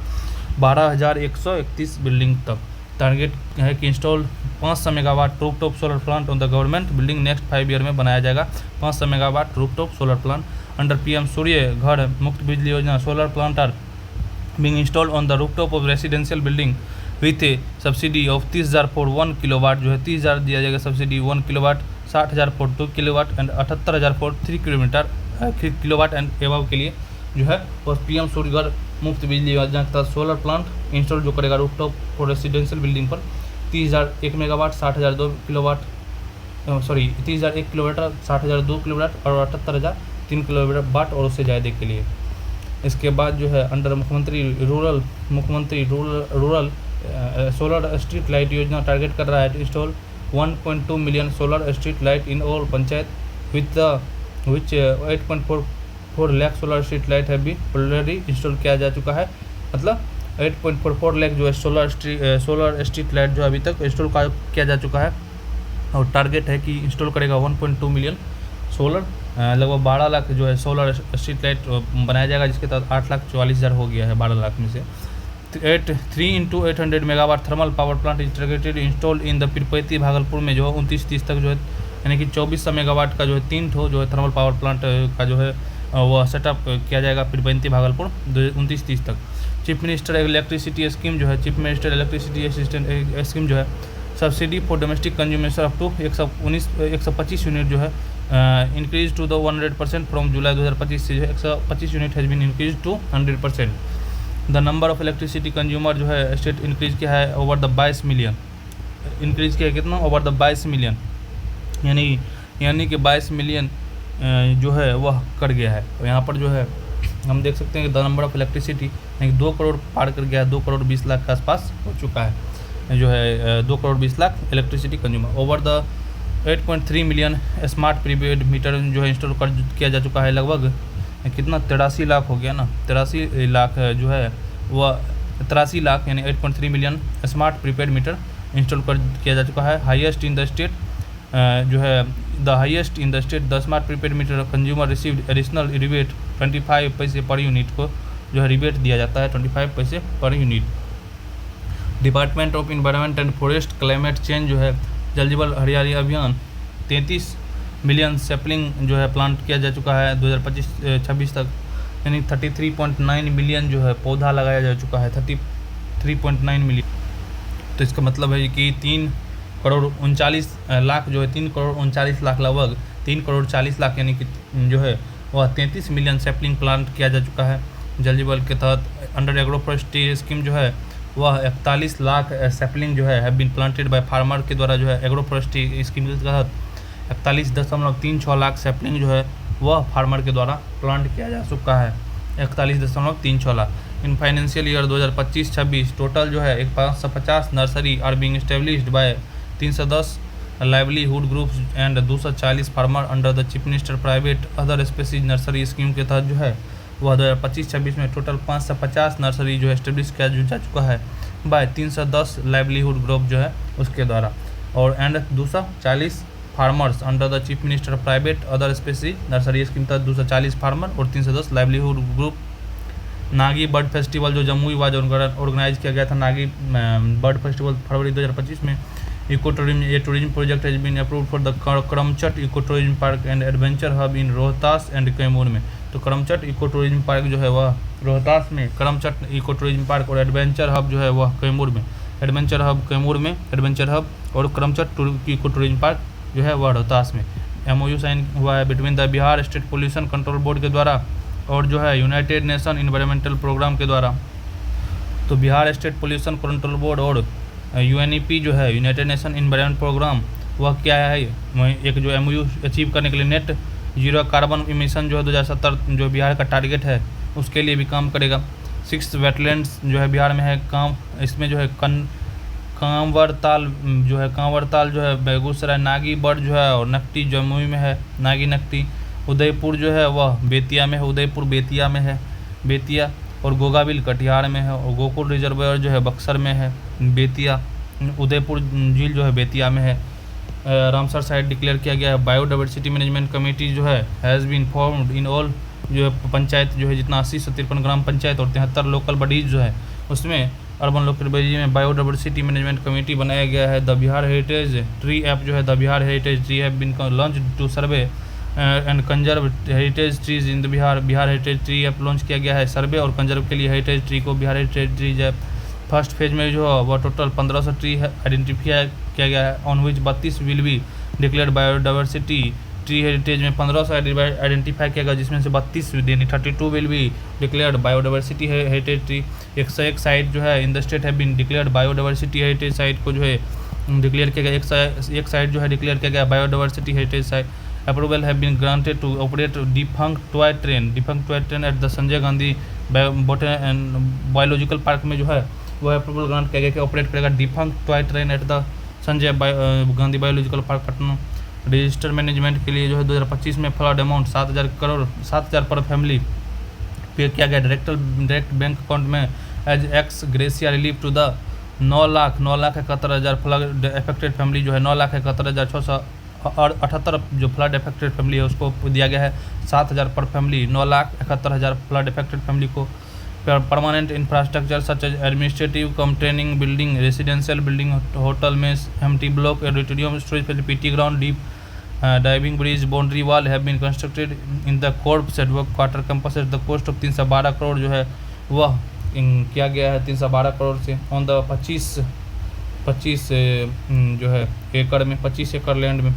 12,131 बिल्डिंग तक। टारगेट है कि install 500 megawatt rooftop solar plant on the government building next 5 year में बनाया जाएगा 500 megawatt rooftop solar plant under PM सूर्य घर मुफ्त बिजली योजना। Solar plant are being installed on the rooftop of residential building with a subsidy of 30,000 for 1 kilowatt जो है 30,000 दिया जाएगा subsidy 1 kilowatt, 60,000 for 2 kilowatt and 78,000 for 3 kilowatt and above के लिए जो है और PM सूर्यघर मुफ्त बिजली योजना के तहत सोलर प्लांट इंस्टॉल जो करेगा रूफटॉप फॉर रेसिडेंशियल बिल्डिंग पर 30,000 1 मेगावाट, 60,000 2 किलोवाट 30,000 1 किलोवाट, 60,000 2 किलोवाट और 78,000 3 किलोवाट और उससे ज़्यादा के लिए। इसके बाद जो है अंडर मुख्यमंत्री रूरल सोलर स्ट्रीट लाइट योजना टारगेट कर रहा है install 1.2 million solar street light in all panchayat with which 8.44 lakh solar street light है भी ऑलरेडी इंस्टॉल किया जा चुका है। मतलब 8.44 लाख जो है सोलर स्ट्रीट लाइट जो अभी तक इंस्टॉल किया जा चुका है और टारगेट है कि इंस्टॉल करेगा 1.2 मिलियन सोलर लगभग 12 लाख जो है सोलर स्ट्रीट लाइट बनाया जाएगा जिसके तहत 8,44,000 हो गया है 12 लाख में से। 3 into 800 megawatt thermal power plant integrated installed in the Pirpainti Bhagalpur में जो है 29-30 तक जो है यानी कि 2400 मेगावाट का जो है 3 ठो जो है थर्मल पावर प्लांट का जो है वह सेटअप किया जाएगा पीरपैंती भागलपुर 29-30 तक। चीफ मिनिस्टर इलेक्ट्रिसिटी स्कीम जो है chief minister electricity assistant scheme जो है subsidy for domestic consumption up to 125 unit जो है increase to the 100% from July 2025 से 125 unit has been increase to 100%। The number of electricity consumer जो है state increase किया है ओवर द 22 मिलियन इंक्रीज किया है कितना ओवर द 22 मिलियन यानी कि 22 मिलियन जो है वह कर गया है। और यहाँ पर जो है हम देख सकते हैं कि द नंबर ऑफ इलेक्ट्रिसिटी यानी 2 करोड़ पार कर गया है 2 करोड़ 20 लाख के आसपास हो चुका है जो है 2 crore 20 lakh electricity consumer. Over the 8.3 million smart prepaid meter जो है इंस्टॉल किया जा चुका है। लगभग कितना 83 लाख हो गया ना 83 लाख जो है वह 83 लाख यानी 8.3 million smart prepaid meter install किया जा चुका है। हाईएस्ट इन द स्टेट जो है the highest in the state the smart prepaid meter consumer received additional rebate 25 पैसे पर यूनिट को जो है रिबेट दिया जाता है 25 पैसे per unit. Department of environment and forest climate change जो है जल जीवन हरियाली अभियान 33 मिलियन सैपलिंग जो है प्लांट किया जा चुका है 2025-26 तक यानी 33.9 मिलियन जो है पौधा लगाया जा चुका है 33.9 मिलियन। तो इसका मतलब है कि 3,39,00,000 जो है 3,39,00,000 लगभग 3,40,00,000 यानी कि जो है वह 33 मिलियन सैपलिंग प्लांट किया जा चुका है। जल जीवन के तहत अंडर एग्रो फॉरेस्ट्री स्कीम जो है वह 41 लाख सैपलिंग जो है have been planted by farmer के द्वारा जो है एग्रो फॉरेस्ट्री स्कीम के तहत 41.36 लाख सैपलिंग जो है वह फार्मर के द्वारा प्लांट किया जा चुका है। 41.36 lakh. In financial year 2025-26 total जो है 550 nursery are being established by 310 livelihood groups and 240 farmer under the chief minister private other species nursery scheme के तहत जो है वह 2025-26 में टोटल 550 नर्सरी जो है एस्टेब्लिश किया जा चुका है बाय 310 लाइवलीहुड ग्रुप जो है उसके द्वारा, और and 240 farmers under the chief minister private other species nursery scheme तहत 240 फार्मर और 310 livelihood group. Nagi bird festival जो जम्मू वाज ऑर्गेनाइज किया गया था, नागी बर्ड फेस्टिवल फरवरी 2025 में। इको टूरिज्म, ये tourism project has been approved for the Karamchat eco tourism park and adventure hub in Rohtas and Kaimur में। तो करमचट इको टूरिज्म पार्क जो है वह रोहतास में, करमचट इको टूरिज्म पार्क और एडवेंचर हब जो है वह कैमूर में। एडवेंचर हब कैमूर में, एडवेंचर हब और करमचट इको टूरिज्म पार्क जो है वह रोहतास में। MOU साइन हुआ है between the Bihar state pollution control board के द्वारा और जो है यूनाइटेड नेशन इन्वायरमेंटल प्रोग्राम के द्वारा। तो Bihar state pollution control board और UNEP जो है यूनाइटेड नेशन इन्वायरमेंट प्रोग्राम वह क्या है, एक जो MOU अचीव करने के लिए नेट जीरो कार्बन इमिशन जो है 2070 जो बिहार का टारगेट है उसके लिए भी काम करेगा। 6 वेटलैंड्स जो है बिहार में है काम, इसमें जो है कांवरताल जो है बेगूसराय, नागी बर्ड जो है और नकटी जमुई में है, नागी नकटी। उदयपुर जो है वह बेतिया में है, उदयपुर बेतिया में है, बेतिया। और गोगाबिल कटिहार में है और गोकुल रिजर्वायर जो है बक्सर में है, बेतिया। उदयपुर झील जो है बेतिया में है। रामसर साइट डिक्लेयर किया गया है। बायोडाइवर्सिटी मैनेजमेंट कमेटी जो है has been formed in all जो है पंचायत जो है जितना 80 से 53 ग्राम पंचायत और 73 लोकल बॉडीज जो है उसमें अर्बन लोकल बॉडी में बायोडाइवर्सिटी मैनेजमेंट कमेटी बनाया गया है। The Bihar heritage tree app जो है the Bihar heritage tree app been launch to survey and conserve heritage trees in the Bihar. Bihar heritage tree app launch किया गया है सर्वे और कंजर्व के लिए हेरिटेज ट्री को Bihar heritage trees app. First phase में जो है वह टोटल 1500 ट्री आइडेंटिफाई किया गया है, on which 32 will be declared biodiversity tree heritage में 1500 आइडेंटिफाई किया गया जिसमें से 32 यानी 32 will be declared biodiversity heritage tree. 101 site जो है इन द स्टेट है been declared biodiversity heritage site को जो है डिक्लेयर किया गया। एक साइट जो है डिक्लेयर किया गया biodiversity heritage site. Approval have been granted to operate defunct toy train at the Sanjay Gandhi biological park में जो है वह अप्रूवल ग्रांट किया गया कि ऑपरेट करेगा defunct toy train at the Sanjay Gandhi biological park Patna. Register management के लिए जो है 2025 में फ्लड अमाउंट 7,000 पर फैमिली पे किया गया डायरेक्ट बैंक अकाउंट में as ex gratia relief to the 9,71,000 flood affected family जो है 9,71,678 जो फ्लड अफेक्टेड फैमिली है उसको दिया गया है 7,000 पर फैमिली। 9,71,000 फ्लड अफेक्टेड फैमिली को permanent infrastructure such as administrative cum training building, residential building, hotel में empty block, auditorium, storage facility ground, deep diving bridge, boundary wall have been constructed in the corps quarter campus at the cost of 312 crore जो है वह किया गया है 312 करोड़ से on the 25 जो है एकड़ में 25 एकड़ लैंड में।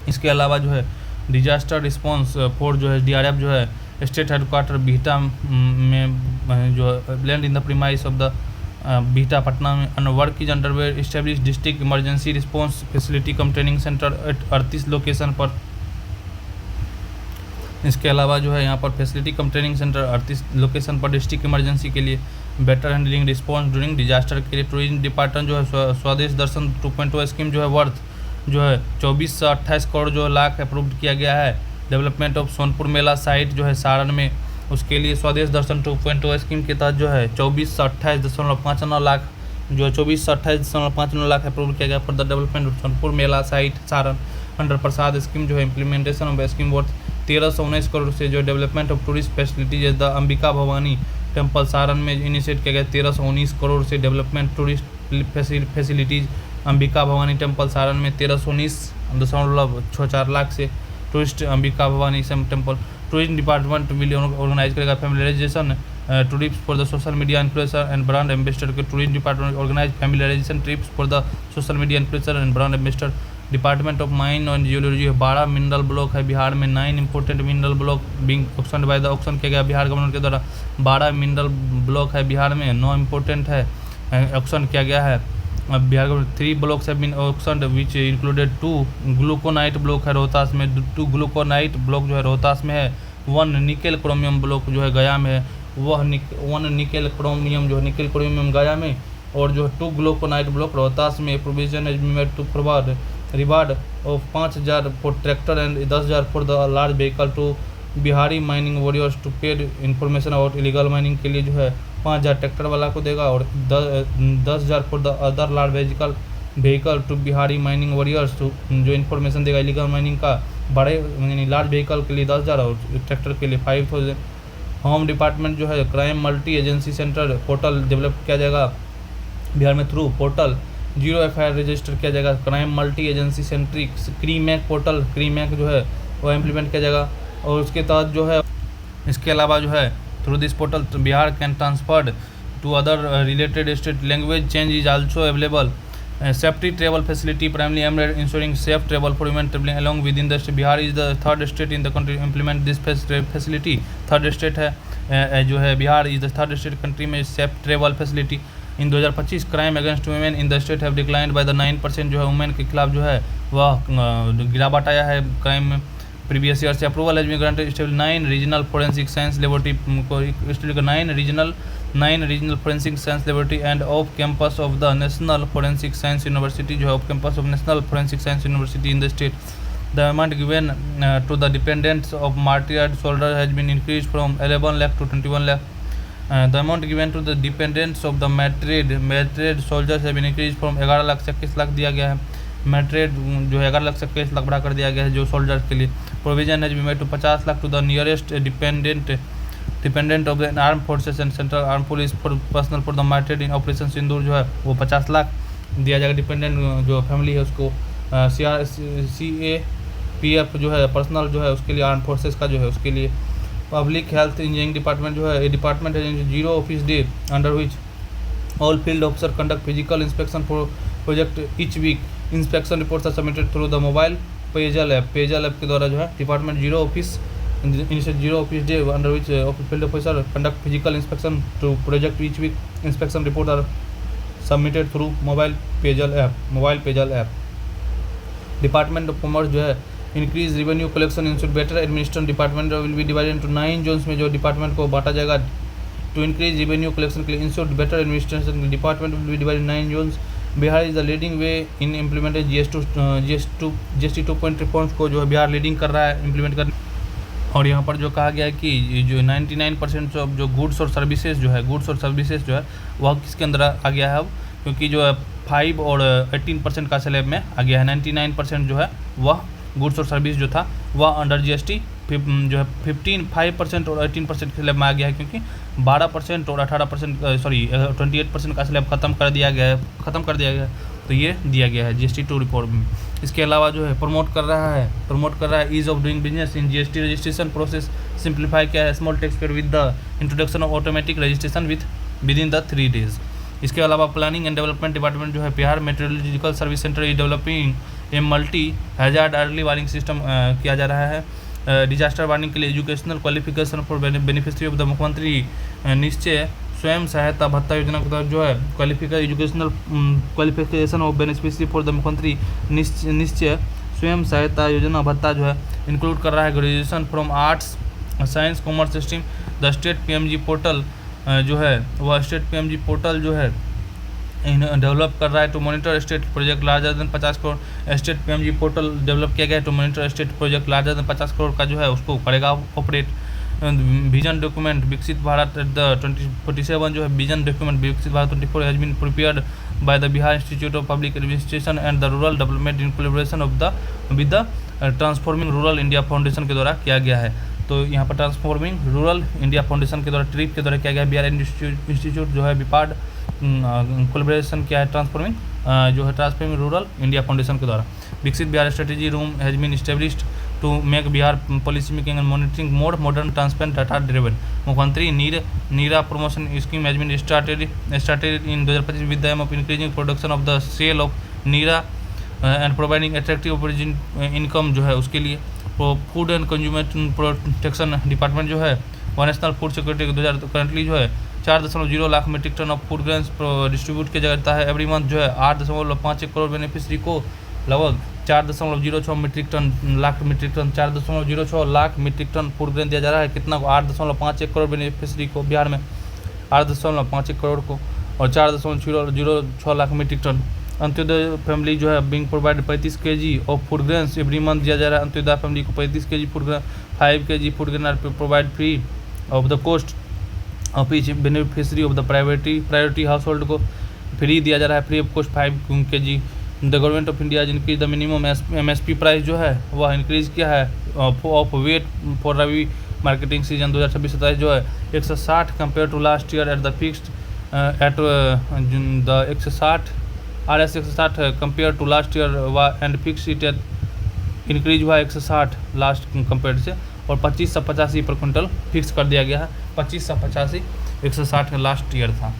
इसके अलावा जो है डिजास्टर रिस्पॉन्स फोर्स जो है DRF जो है स्टेट हेडक्वार्टर बिहटा में जो land in the premise of the Bihta Patna में and work is underway establish district emergency response facility cum training centre at 38 location पर। इसके अलावा जो है यहाँ पर facility cum training centre 38 location पर डिस्ट्रिक्ट इमरजेंसी के लिए better handling response during disaster के लिए। टूरिज्म डिपार्टमेंट जो है स्वदेश दर्शन 2.0 स्कीम जो है वर्थ जो है 24 से 28 करोड़ जो लाख अप्रूव्ड किया गया है। Development of Sonpur Mela site जो है सारण में उसके लिए स्वदेश दर्शन 2.0 स्कीम के तहत जो है 24 से 28.59 लाख जो है 24 से 28.59 लाख अप्रूव किया गया for the development of Sonpur Mela site Saran under Prasad scheme जो है implementation of scheme worth 1319 crore से जो development of tourist facilities the Ambika Bhawani temple Saran में इनिशिएट किया गया 1319 करोड़ से development tourist facilities Ambika Bhawani temple Saran में 1319.64 लाख से tourist Ambika Bhawani temple tourism department will organise करेगा familiarisation trips for the social media influencer and brand ambassador के। Tourism department organise familiarisation trips for the social media influencer and brand ambassador. Department of mine and geology 12 mineral block है बिहार में। 9 important mineral block being auction by the auction किया गया Bihar government के द्वारा। 12 mineral block है बिहार में, 9 important है auction किया गया है Bihar government. 3 blocks have been auctioned which included 2 glauconite block है रोहतास में, 2 ग्लूकोनाइट ब्लॉक जो है रोहतास में है। 1 निकेल क्रोमियम ब्लॉक जो है गया में है, वह 1 निकेल क्रोमियम जो है निकेल क्रोमियम गया में, और जो 2 ग्लूकोनाइट ब्लॉक रोहतास में। Provision has been made to provide reward of 5,000 for tractor and 10,000 for the large vehicle to Bihari mining warriors to paid information about illegal mining के लिए जो है 5,000 ट्रैक्टर वाला को देगा, और 10,000 for the other large vehicle to Bihari mining warriors जो information देगा इलीगल माइनिंग का। बड़े यानी लार्ज व्हीकल के लिए 10,000 और ट्रैक्टर के लिए 5,000। होम डिपार्टमेंट जो है crime multi agency centre portal develop किया जाएगा बिहार में थ्रू पोर्टल। 0 FIR रजिस्टर किया जाएगा। क्राइम मल्टी एजेंसी सेंट्रिक क्रीमैक पोर्टल, क्रीमैक जो है वो इम्प्लीमेंट किया जाएगा, और उसके तहत जो है इसके अलावा जो है through this portal Bihar can transferred to other related state language change is also available. Safety travel facility primarily aimed ensuring safe travel for women travelling along with in the state. Bihar is the 3rd state in the country implement this facility. 3rd state है जो है Bihar is the 3rd state country में safe travel facility. In 2025 crime against women in the state have declined by the 9% जो है women के खिलाफ जो है वह गिरावट आया है क्राइम में प्रीवियस ईयर से। Approval has been granted stable 9 regional forensic science laboratory को 9 regional forensic science laboratory and off campus of the national forensic science university जो है off campus of national forensic science university in the state. The amount given to the dependents of martyred soldier has been increase from 11 lakh to 21 lakh. The amount given to the dependents of the martyred soldiers have been increased from 11 lakh से 21 लाख दिया गया है। मैट्रेड जो है 11 लाख से 21 लाख बढ़ा कर दिया गया है जो सोल्जर्स के लिए। Provision has been made to 50 lakh to the nearest dependent of the arm forces and central arm police for personal for the martyred in operation Sindoor जो है वो 50 लाख दिया जाएगा। डिपेंडेंट जो फैमिली है उसको CAPF जो है पर्सनल जो है उसके लिए आर्म फोर्सेस का जो है उसके लिए। पब्लिक हेल्थ इंजीनियरिंग डिपार्टमेंट जो है ये डिपार्टमेंट है 0 office day under which all field officer conduct physical inspection for project each week. Inspection reports are submitted through the mobile Peyjal app के द्वारा जो है department 0 office day under which field officer conduct physical inspection to project each week. Inspection report are submitted through mobile Peyjal app. Department of commerce जो है increase revenue collection ensure better administration. Department will be divided into 9 Jones में जो department को बांटा जाएगा to increase revenue collection के लिए ensure better administration. Department will be divided 9 zones. Bihar is the leading way in implemented GST 2.0 reforms को जो है बिहार लीडिंग कर रहा है इम्प्लीमेंट करने। और यहाँ पर जो कहा गया है कि जो 99% ऑफ जो गुड्स और सर्विसेज जो है वह किसके अंदर आ गया है अब, क्योंकि जो है 5 और 18% का स्लैब में आ गया है। 99% जो है वह गुड्स और सर्विस जो था वह अंडर GST जो है 5% और 18% के स्लैब में आ गया है, क्योंकि 12% और 28% का स्लैब खत्म कर दिया गया है। तो ये दिया गया है GST 2 रिफॉर्म में। इसके अलावा जो है प्रमोट कर रहा है ease of doing business in GST registration process simplify किया है small tax payer with the introduction of automatic registration with in the 3 days। इसके अलावा प्लानिंग एंड डेवलपमेंट डिपार्टमेंट जो है Bihar meteorological service centre is developing a multi hazard early warning system किया जा रहा है डिजास्टर वार्निंग के लिए। Educational qualification for beneficiary of the मुख्यमंत्री निश्चय स्वयं सहायता भत्ता योजना के तहत जो है educational qualification of beneficiary for the मुख्यमंत्री निश्चय स्वयं सहायता योजना भत्ता जो है इंक्लूड कर रहा है graduation from arts science commerce stream. The state PMG portal जो है वह स्टेट PMG पोर्टल जो है डेवलप कर रहा है to monitor state project larger than 50 crore. State PMG portal develop किया गया है to monitor state project larger than 50 crore का जो है उसको करेगा ऑपरेट। विजन डॉक्यूमेंट विकसित भारत द 2047 जो है विजन डॉक्यूमेंट विकसित Bharat 24 has been prepared by the Bihar institute of public administration and the rural development in collaboration with the transforming rural India foundation के द्वारा किया गया है। तो यहाँ पर ट्रांसफॉर्मिंग रूरल इंडिया फाउंडेशन के द्वारा ट्रिप के द्वारा किया गया है। बिहार इंस्टीट्यूट जो है बिपाड कोलैबोरेशन किया है ट्रांसफॉर्मिंग रूरल इंडिया फाउंडेशन के द्वारा। विकसित Bihar strategy room has been established to make Bihar policy making and monitoring more modern transparent data driven. मुख्यमंत्री neera promotion scheme has been started in 2025 with the aim of increasing production of the sale of neera and providing attractive origin income जो है उसके लिए। Food and consumer protection department जो है वह national food security 2000 currently जो है 4.0 lakh metric ton of food grains distribute किया जाता है एवरी मंथ जो है 8.51 करोड़ बेनिफिशरी को लगभग 4.06 metric ton 4.06 lakh metric ton food grain दिया जा रहा है। कितना को 8.51 करोड़ बेनिफिशरी को बिहार में 8.51 करोड़ को और 4.06 lakh metric ton. Antyodaya family जो है being provide 35 kg of food grains every month दिया जा रहा है। अंत्योदय फैमिली को 35 kg food grain 5 kg food grain are provide free of the cost of each beneficiary of the priority household को free दिया जा रहा है, free of cost 5 kg। The government of India जिनकी द मिनिमम MSP प्राइस जो है वह increase किया है of wheat for rabi marketing season 2026-27 जो है 160 compare to last year at the fixed at the 160 RS 160 compare to last year and fix it at increase हुआ 160 last compare से और 2585 पर क्विंटल फिक्स कर दिया गया है। 2585 160 लास्ट ईयर था।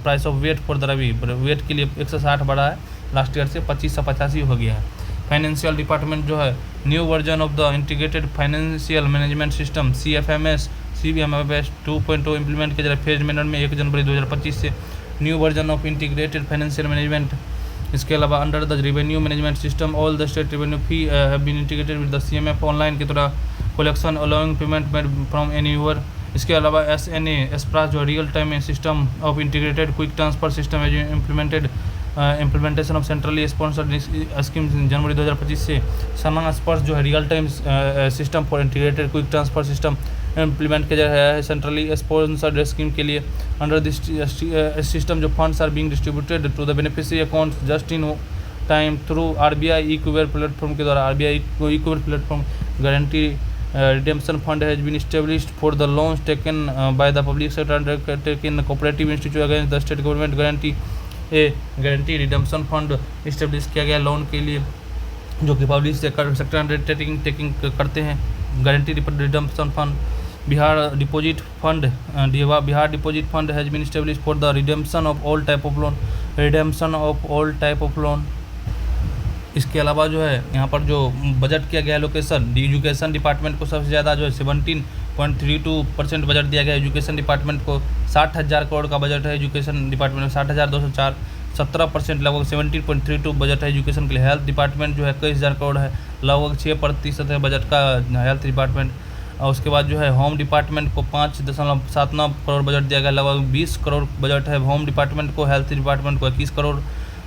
Price of wheat for the rabi wheat के लिए 160 बढ़ा है लास्ट ईयर से 2585 हो गया है। फाइनेंशियल डिपार्टमेंट जो है new version of the integrated financial management system CFMS 2.0 implement किया जा रहा है फेज मैनर में 1 जनवरी 2025 से। New version of integrated financial management. इसके अलावा under the revenue management system all the state revenue fee have been integrated with the CMF online की तरह collection allowing payment from anywhere. इसके अलावा SNA एस्प्रास जो real time system of integrated quick transfer system as implementation of centrally sponsored scheme जनवरी 2025 से। सना स्पर्श जो है real time system for integrated quick transfer system implement किया जा रहा है सेंट्रली स्पॉन्सर्ड स्कीम के लिए। अंडर दिस सिस्टम जो funds are being distributed to the beneficiary account just in time through RBI इक्विवेयर प्लेटफॉर्म के द्वारा। RBI इक्विवेयर platform guarantee redemption fund has been established for the loans taken by the public sector undertaken cooperative institute against the state government guarantee redemption fund establish किया गया loan के लिए जो कि पब्लिक सेक्टर अंडरटेकिंग करते हैं। Guarantee redemption fund Bihar deposit fund has been established for the redemption of all type of loan। इसके अलावा जो है यहाँ पर जो बजट किया गया है लोकेशन एजुकेशन डिपार्टमेंट को सबसे ज़्यादा जो है 17.32% बजट दिया गया है। एजुकेशन डिपार्टमेंट को 60,000 करोड़ का बजट है। एजुकेशन डिपार्टमेंट में 60,204 17% लगभग 17.32 बजट है एजुकेशन के लिए। हेल्थ डिपार्टमेंट जो है 21,000 करोड़ है, लगभग 6% है बजट का हेल्थ डिपार्टमेंट। और उसके बाद जो है होम डिपार्टमेंट को 5.79 करोड़ बजट दिया गया, लगभग 20 करोड़ बजट है होम डिपार्टमेंट को। हेल्थ डिपार्टमेंट को 21 करोड़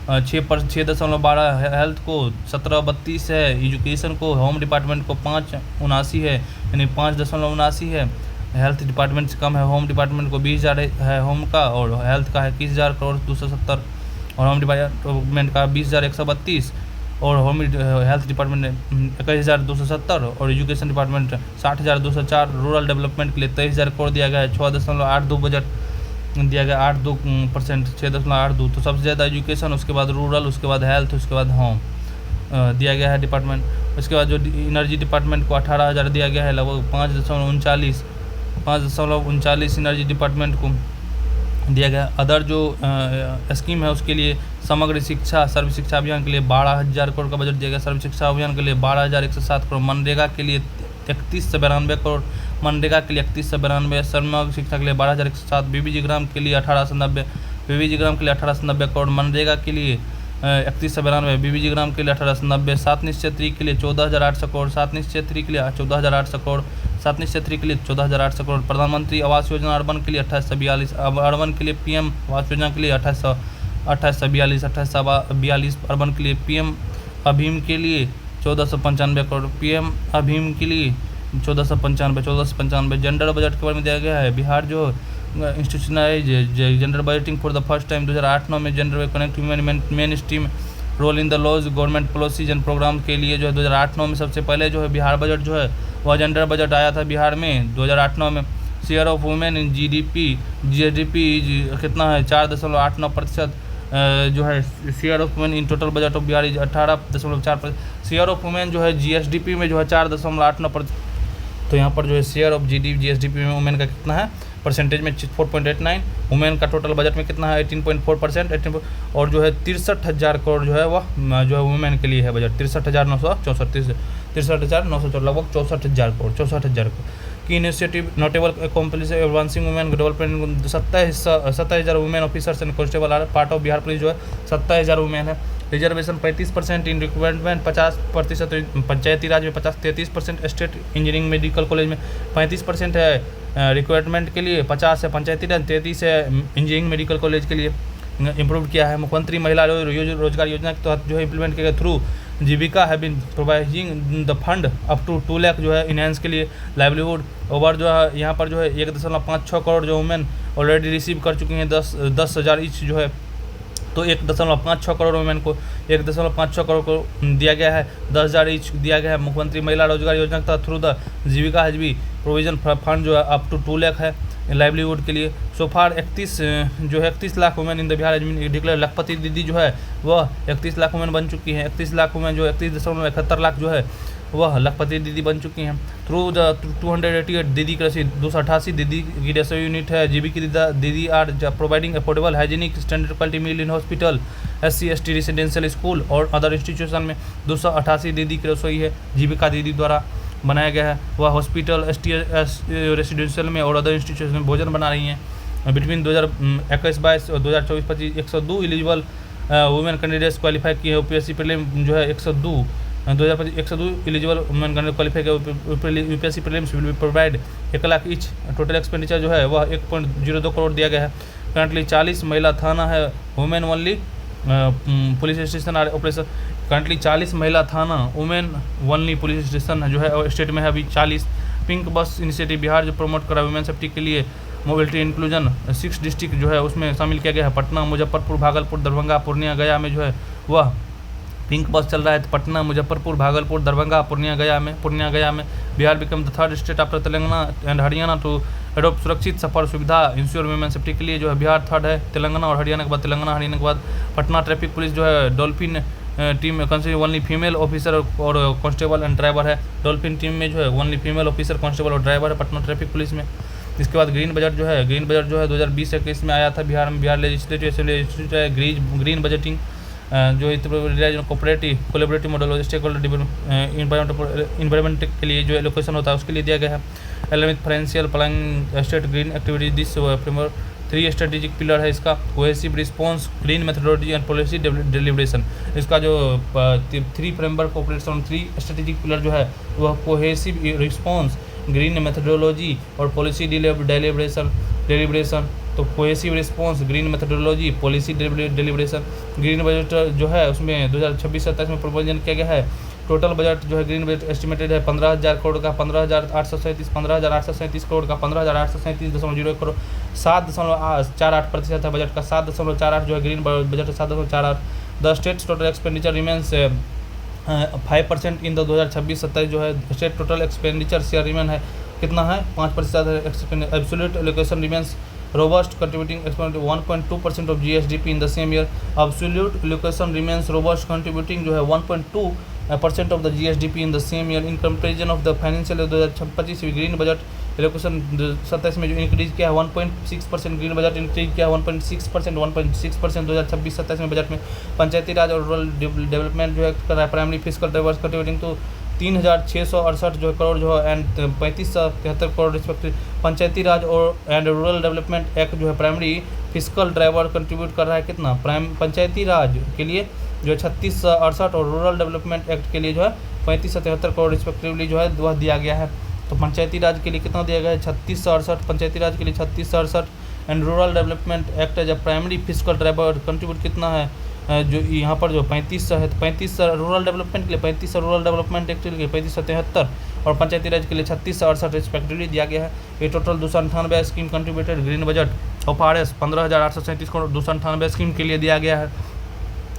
6.12 हेल्थ को 17.32 है। एजुकेशन को होम डिपार्टमेंट को 5.79 है, यानी 5.79 है। हेल्थ डिपार्टमेंट से कम है। होम डिपार्टमेंट को 20,000 है होम का और हेल्थ का है 21,000 करोड़ 270 और होम डिपार्टमेंट का 20,132 और होम हेल्थ डिपार्टमेंट 21,270 और एजुकेशन डिपार्टमेंट 60,204। रूरल डेवलपमेंट के लिए 23,000 करोड़ दिया गया है। 6.82 बजट दिया गया 82%, 6.82। तो सबसे ज़्यादा एजुकेशन, उसके बाद रूरल, उसके बाद हेल्थ, उसके बाद होम दिया गया है डिपार्टमेंट। उसके बाद जो इनर्जी डिपार्टमेंट को 18,000 दिया गया है, लगभग 5.39 इनर्जी डिपार्टमेंट को दिया गया। अदर जो स्कीम है उसके लिए समग्र शिक्षा सर्व शिक्षा अभियान के लिए 12,000 करोड़ का बजट दिया गया। सर्व शिक्षा अभियान के लिए 12,107 करोड़। मनरेगा के लिए 3192 करोड़, मनरेगा के लिए 3192। समग्र शिक्षा के लिए 12,107। BBG ग्राम के लिए 1890, BBG ग्राम के लिए 1890 करोड़। मनरेगा के लिए 3192, BBG ग्राम के लिए 1890। 7 निश्चय के लिए 14,800 करोड़, 7 निश्चय के लिए 14,800 करोड़, 7 निश्चय के लिए 14,800 करोड़। प्रधानमंत्री आवास योजना अर्बन के लिए 2842, अर्बन के लिए PM आवास योजना के लिए 2842, 2842। अर्बन के लिए PM अभीम के लिए 1495 करोड़, PM अभीम के लिए 1495। जेंडर बजट के बारे में दिया गया है। बिहार जो institutionalise gender budgeting for the first time 2008-9 में gender connect mainstream role in the laws government policies and programme के लिए जो है 2008-9 में सबसे पहले जो है बिहार बजट जो है वह जेंडर बजट आया था बिहार में 2008-9 में। Share of women in GDP कितना है 4.89% जो है share of women in total budget of Bihar is 18.4%। Share of women जो है GSDP में जो है 4.89%। तो यहाँ पर जो है शेयर ऑफ GSDP में वुमेन का कितना है परसेंटेज में 4.89। वुमेन का टोटल बजट में कितना है 18.4%। और जो है 63,000 करोड़ जो है वह जो है वुमेन के लिए है बजट 63,964 लगभग 64,000 करोड़ की initiative notable accomplish advancing women development 27,000 women officers and constable are part of Bihar police जो है 27,000 वुमेन है। रिजर्वेशन 35% इन रिक्वायरमेंट 50% पंचायती राज में 33%, स्टेट इंजीनियरिंग मेडिकल कॉलेज में 35% है रिक्वायरमेंट के लिए, 50 है पंचायती राज, 33 है इंजीनियरिंग मेडिकल कॉलेज के लिए इम्प्रूव किया है। मुख्यमंत्री महिला रोजगार योजना के तहत जो है इम्प्लीमेंट किया गया थ्रू जीविका है being providing the fund up to 2 lakh जो है इनहेंस के लिए लाइवलीहुड ओवर जो है यहाँ पर जो है 1.56 करोड़ जो वुमेन ऑलरेडी रिसीव कर चुकी हैं 10,000 ईच जो है। तो 1.56 करोड़ वुमेन को 1.56 करोड़ को दिया गया है, 10,000 ईच दिया गया है। मुख्यमंत्री महिला रोजगार योजना के तहत through the Jeevika has been provision fund जो है अप टू 2 लाख है लाइवलीहुड के लिए। So far 31 lakh women in the Bihar declare. लखपति दीदी जो है वह 31 लाख वुमेन बन चुकी हैं। 31 लाख वुमेन जो 31.71 लाख जो है वह लखपति दीदी बन चुकी हैं। थ्रू द 288 दीदी की रसीद 288 दीदी की रसोई यूनिट है। जीबी की दीदी are providing affordable hygienic standard quality meal in hospital SC/ST residential school और अदर इंस्टीट्यूशन में 288 दीदी की रसोई है जीविका दीदी द्वारा बनाया गया है। वह हॉस्पिटल ST रेसिडेंशियल में और अदर इंस्टीट्यूशन में भोजन बना रही हैं। बिटवीन 2021-22 और 2024-25 102 एलिजिबल वुमेन कैंडिडेट्स क्वालिफाई किए हैं। UPSC प्रीलिम जो है 102 एलिजिबल वुमेन कैंडिडेट क्वालिफाई किया। UPSC prelims will be provide 1 lakh each. Total expenditure जो है वह 1.02 करोड़ दिया गया है। करंटली 40 महिला थाना है women only police station are operation. Currently 40 महिला थाना वुमेन ओनली पुलिस स्टेशन जो है स्टेट में है अभी 40। पिंक बस इनिशिएटिव बिहार जो प्रमोट करा वुमेन सेफ्टी के लिए मोबिलिटी इंक्लूजन 6 डिस्ट्रिक्ट जो है उसमें शामिल किया गया है। पटना, मुजफ्फरपुर, भागलपुर, दरभंगा, पूर्णिया, गया में जो है वह पिंक बस चल रहा है। तो पटना, मुजफ्फरपुर, भागलपुर, दरभंगा, पूर्णिया, गया में Bihar become the 3rd state after Telangana and Haryana to adopt Surakshit Safar सुविधा इंश्योर वुमेन सेफ्टी के लिए जो है बिहार 3rd है। तेलंगाना और हरियाणा के बाद हरियाणा के बाद पटना ट्रैफिक पुलिस जो है डॉल्फिन टीम में कंसिडर ओनली फीमेल ऑफिसर और कांस्टेबल एंड ड्राइवर है। डॉल्फिन टीम में जो है ओनली फीमेल ऑफिसर, कांस्टेबल और ड्राइवर है पटना ट्रैफिक पुलिस में। इसके बाद ग्रीन बजट जो है 2020-21 में आया था बिहार में। बिहार लेजिस्लेटिव असेंबली इंस्टीट्यूट है ग्रीन बजटिंग जो collaborative model stakeholder environment के लिए जो एलोकेशन होता है उसके लिए दिया गया है। 11th financial planning state green activity this framework 3 strategic pillar है इसका। Cohesive response, green methodology and policy deliberation. इसका जो 3 फ्रेमवर्क ऑपरेशन 3 स्ट्रेटेजिक पिलर जो है वह कोहेसिव रिस्पॉन्स, ग्रीन मेथोडोलॉजी और पॉलिसी डेलिब्रेशन। तो cohesive response, green methodology, policy deliberation. Green budget जो है उसमें 2026-27 में प्रोपोजल किया गया है। टोटल बजट जो है ग्रीन बजट एस्टिमेटेड है 15,000 करोड़ का, 15,837 करोड़ का, 15,837.01 करोड़, 7.48% है बजट का। 7.48 जो है green budget 7.48। The states total expenditure remains 5% in the 2026-27 जो है state total expenditure share remain है कितना है 5% है। Absolute allocation remains robust contributing 1.2% of GSDP in the same year. Absolute allocation remains robust contributing जो है 1.2% of the GSDP in the same year in comparison of the financial year 2025 green budget allocation 27 में जो increase किया है 1.6%। Green budget increase किया है 1.6% 2026-27 में budget में। पंचायती राज और रूरल डेवलपमेंट जो है कर रहा है प्राइमरी फिस्कल ड्राइवर्स कंट्रीब्यूटिंग तो 3,668 जो है करोड़ जो है एंड 3,573 करोड़ रिस्पेक्टिव। पंचायती राज और एंड रूरल डेवलपमेंट एक्ट जो है प्राइमरी फिस्कल ड्राइवर कंट्रीब्यूट कर रहा है कितना पंचायती राज के लिए जो है 3668 और रूरल डेवलपमेंट एक्ट के लिए जो है 3573 करोड़ रिस्पेक्टिवली जो है वह दिया गया है। तो पंचायती राज के लिए कितना दिया गया है 3668, पंचायती राज के लिए 3668 एंड रूरल डेवलपमेंट एक्ट जब प्राइमरी फिस्कल ड्राइवर कंट्रीब्यूट कितना है जो यहाँ पर जो 3500 है, 3500 रूरल डेवलपमेंट के लिए, 3500 रूरल डेवलपमेंट एक्ट के लिए 3573 और पंचायती राज के लिए 3668 रिस्पेक्टिवली दिया गया है। ये total 298 scheme contributed green budget of RS 15,837 crore 298 scheme के लिए दिया गया है।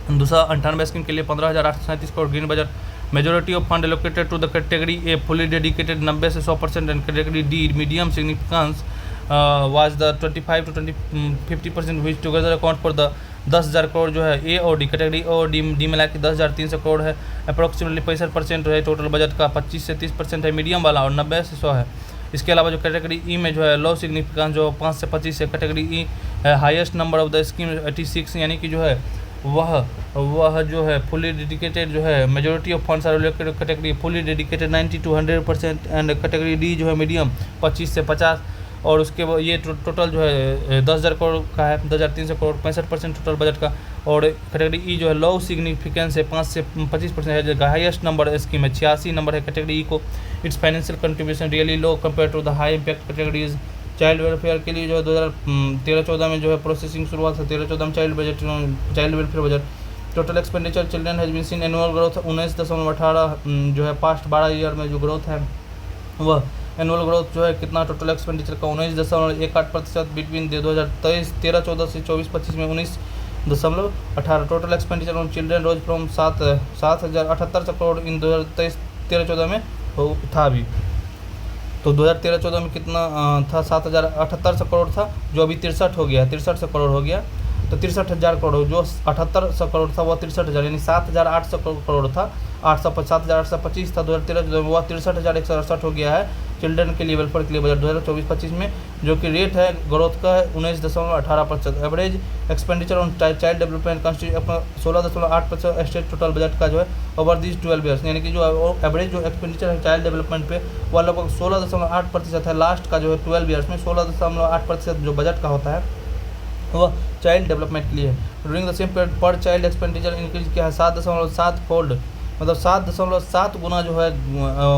298 स्कीम के लिए 15,837 crore green budget. Majority of fund allocated to the category A fully dedicated 90 से 100% and category D medium significance was the 25 to 50% which together account for the 10,000 crore जो है ए और डी कैटेगरी ए और डी मिला के 10,300 करोड़ है। अप्रोक्सीमेटली 65% है टोटल बजट का, 25 से 30% है मीडियम वाला और 90 से 100 है। इसके अलावा जो कैटेगरी ई में जो है लो सिग्निफिकेंस जो 5 से 25 है, कैटेगरी ई है highest number of the scheme 86, यानी कि जो है वह जो है फुली डेडिकेटेड जो है majority of funds are related category fully dedicated 90 to 100%, and category D जो है मीडियम 25 से 50, और उसके बाद ये टोटल जो है 10,000 करोड़ का है, 10,300 करोड़ 65% टोटल बजट का। और कैटेगरी ई जो है लो सिग्निफिकेंस है 5 से 25% है, जो हाईएस्ट नंबर स्कीम है 86 नंबर है कैटेगरी ई को। It's financial contribution really low compare to the high impact categories. Child welfare के लिए जो है 2013-14 में जो है प्रोसेसिंग शुरुआत है, 13-14 में child welfare budget. Total expenditure children has been seen annual growth 19.18 जो है पास्ट 12 ईयर में जो ग्रोथ है वह एनुअल ग्रोथ जो है कितना टोटल एक्सपेंडिचर का 19.18% बिटवीन 2013-14 से 24-25 में 19.18। Total expenditure on children rose from 7,078 crore in 2013-14 में था अभी। तो 2013-14 में कितना था 7,078 करोड़ था, जो अभी 63 हो गया, 63 करोड़ हो गया। तो 63,000 करोड़ जो 78 करोड़ था वह 63,000 यानी 7,800 करोड़ था, 7,825 था 2013-14 में, वह 63,168 हो गया है चिल्ड्रन के लिए वेलफेयर के लिए बजट 2024-25 में, जो कि रेट है ग्रोथ का है 19.18%। Average expenditure on child development constitute अपना 16.8% स्टेट टोटल बजट का जो है ओवर दिस 12 ईयर्स, यानी कि जो एवरेज जो एक्सपेंडिचर है चाइल्ड डेवलपमेंट पे वह लगभग 16.8% है लास्ट का जो है 12 ईयर्स में 16.8% जो बजट का होता है वह चाइल्ड डेवलपमेंट के लिए है। ड्यूरिंग द सेम पीरियड पर चाइल्ड एक्सपेंडिचर इंक्रीज किया है 7.7 फोल्ड, मतलब 7.7 गुना जो है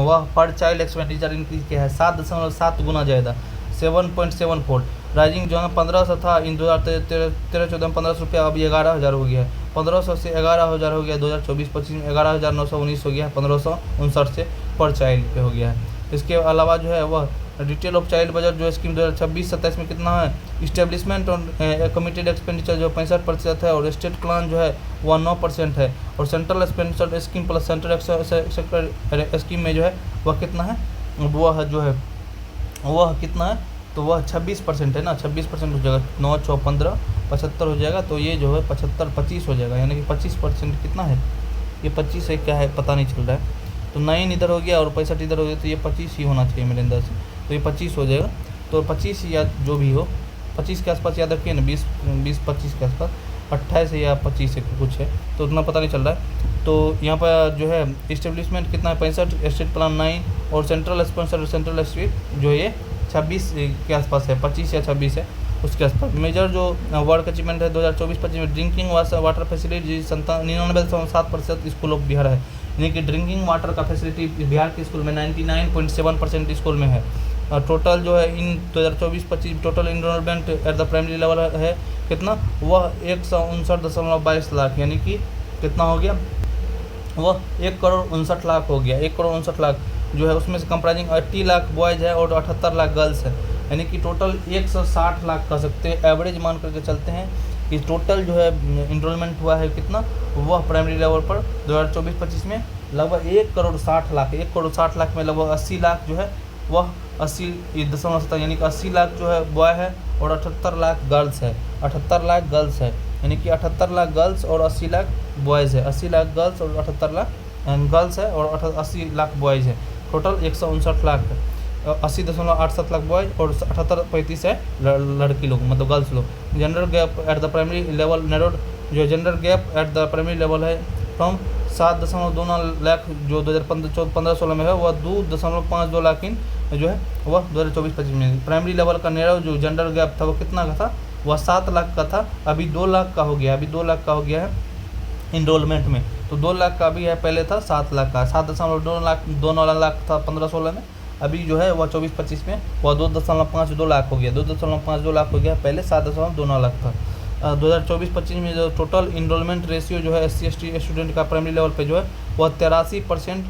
वह पर चाइल्ड एक्सपेंडिचर इंक्रीज किया है 7.7 गुना ज़्यादा, 7.7 फोल्ड। राइजिंग जो है 1500 था इन 2013-14 में 1500 रुपया, अभी 11,000 हो गया है, 1500 से 11,000 हो गया 2024-25 में, 11,919 हो गया है, 1559 से पर चाइल्ड पे हो गया है। इसके अलावा जो है वह डिटेल ऑफ चाइल्ड बजट जो स्कीम 2026-27 में कितना है, इस्टेब्लिशमेंट ऑन कमिटेड एक्सपेंडिचर जो 65% है, और स्टेट प्लान जो है वह 9% है, और central expenditure scheme plus central sector scheme में जो है वह कितना है, वह जो है वह कितना है, तो वह 26% है ना, 26% हो जाएगा, 9, 6, 15, 75 हो जाएगा, तो ये जो है 75-25 हो जाएगा, यानी कि 25% कितना है, ये 25 है क्या है पता नहीं चल रहा है, तो 9 इधर हो गया और 65 इधर हो गया, तो ये 25 ही होना चाहिए मेरे अंदाज से, तो ये 25 हो जाएगा। तो 25 या जो भी हो 25 के आसपास याद रखिए ना, 20-25 के आसपास, 28 या 25 से कुछ है, तो उतना पता नहीं चल रहा है। तो यहाँ पर जो है इस्टेब्लिशमेंट कितना है 65, स्टेट प्लान 9, और सेंट्रल स्पॉन्सर सेंट्रल स्टेट जो ये 26 के आसपास है, 25 या 26 है उसके आसपास। मेजर जो वर्क अचीवमेंट है 2024-25 में drinking water facility 99.7% school of Bihar है, यानी कि ड्रिंकिंग वाटर का फैसिलिटी बिहार के स्कूल में 99.7% स्कूल में है। टोटल जो है in 2024-25 total enrolment at the primary level है कितना, वह 159.22 लाख, यानी कि कितना हो गया, वह 1,59,00,000 हो गया, 1,59,00,000 जो है, उसमें से कंप्राइजिंग 80 लाख बॉयज़ है और 78 लाख गर्ल्स है, यानी कि टोटल 160 लाख कह सकते हैं, एवरेज मान करके चलते हैं कि टोटल जो है इनरोलमेंट हुआ है कितना, वह प्राइमरी लेवल पर 2024-25 में लगभग 1,60,00,000 है, 1,60,00,000 में लगभग 80 लाख जो है वह 80.7 यानी कि 80 लाख जो है बॉय है और 78 लाख गर्ल्स है, 78 लाख गर्ल्स है, यानी कि 78 लाख गर्ल्स और 80 लाख बॉयज़ है, 80 लाख गर्ल्स और 78 लाख गर्ल्स है और 80 लाख बॉयज़ है, टोटल 159 लाख है, 80.87 लाख बॉयज और 78.35 है लड़की लोग, मतलब गर्ल्स लोग। Gender gap at the primary level narrowed, जो gender gap at the primary level है फ्रॉम 7.29 लाख जो 2015-16 में है, वह 2.52 लाख इन जो है वह 2024-25 में। प्राइमरी लेवल का नैरो जो जेंडर गैप था वो कितना का था, वह 7 लाख का था, अभी 2 लाख का हो गया, अभी 2 लाख का हो गया है इनरोलमेंट में, तो 2 लाख का अभी है, पहले था 7 लाख का, 7.2 लाख था 15-16 में, अभी जो है वह 24-25 में वह 2.52 लाख हो गया, 2.52 लाख हो गया, पहले 7.29 लाख था। 2024-25 में जो टोटल इनरोलमेंट रेशियो जो है SC/ST स्टूडेंट का प्राइमरी लेवल पे जो है वह 83%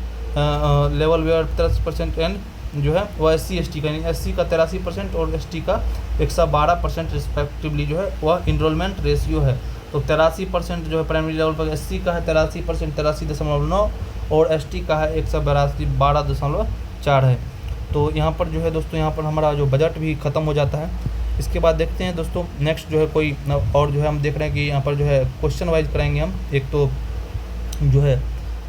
लेवल वेयर 83% एंड जो है वह SC/ST का, यानी SC का 83% और ST का 112% रिस्पेक्टिवली जो है वह इनरोलमेंट रेशियो है। तो 83% जो है प्राइमरी लेवल पर SC का है 83%, 83.9, और ST का है 112.4 है। तो यहाँ पर जो है दोस्तों, यहाँ पर हमारा जो बजट भी ख़त्म हो जाता है। इसके बाद देखते हैं दोस्तों नेक्स्ट जो है कोई और जो है हम देख रहे हैं कि यहाँ पर जो है क्वेश्चन वाइज कराएंगे हम। एक तो जो है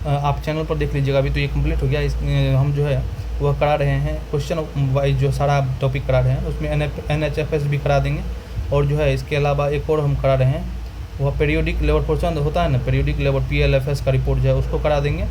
आप चैनल पर देख लीजिएगा, अभी तो ये कंप्लीट हो गया। हम जो है वह करा रहे हैं क्वेश्चन वाइज, जो सारा टॉपिक करा रहे हैं उसमें NHFS भी करा देंगे। और जो है इसके अलावा एक और हम करा रहे हैं, वह पीरियोडिक लेबर पोर्शन होता है ना, पीरियोडिक लेबर PLFS का रिपोर्ट जो है उसको करा देंगे।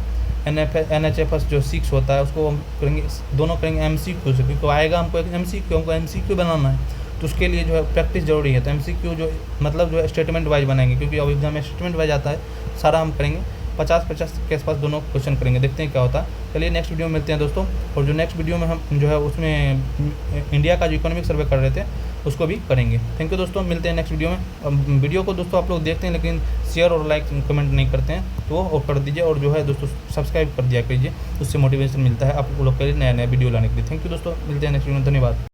NHFS जो 6 होता है उसको हम करेंगे, दोनों करेंगे MCQ से, क्योंकि आएगा हमको एक MCQ बनाना है, तो उसके लिए जो है प्रैक्टिस जरूरी है। तो MCQ जो मतलब जो है स्टेटमेंट वाइज बनाएंगे, क्योंकि अब एग्जाम में स्टेटमेंट वाइज आता है, सारा हम करेंगे 50-50 के आसपास दोनों क्वेश्चन करेंगे, देखते हैं क्या होता है। चलिए नेक्स्ट वीडियो में मिलते हैं दोस्तों। और जो नेक्स्ट वीडियो में हम जो है उसमें इंडिया का जो इकोनॉमिक सर्वे कर रहे थे उसको भी करेंगे। थैंक यू दोस्तों, मिलते हैं नेक्स्ट वीडियो में। वीडियो को दोस्तों आप लोग देखते हैं लेकिन शेयर और लाइक कमेंट नहीं करते हैं, तो वो कर दीजिए। और जो है दोस्तों सब्सक्राइब कर दिया कीजिए, उससे मोटिवेशन मिलता है आप लोग के लिए नया नया वीडियो लाने के लिए। थैंक यू दोस्तों, मिलते हैं नेक्स्ट वीडियो में, धन्यवाद।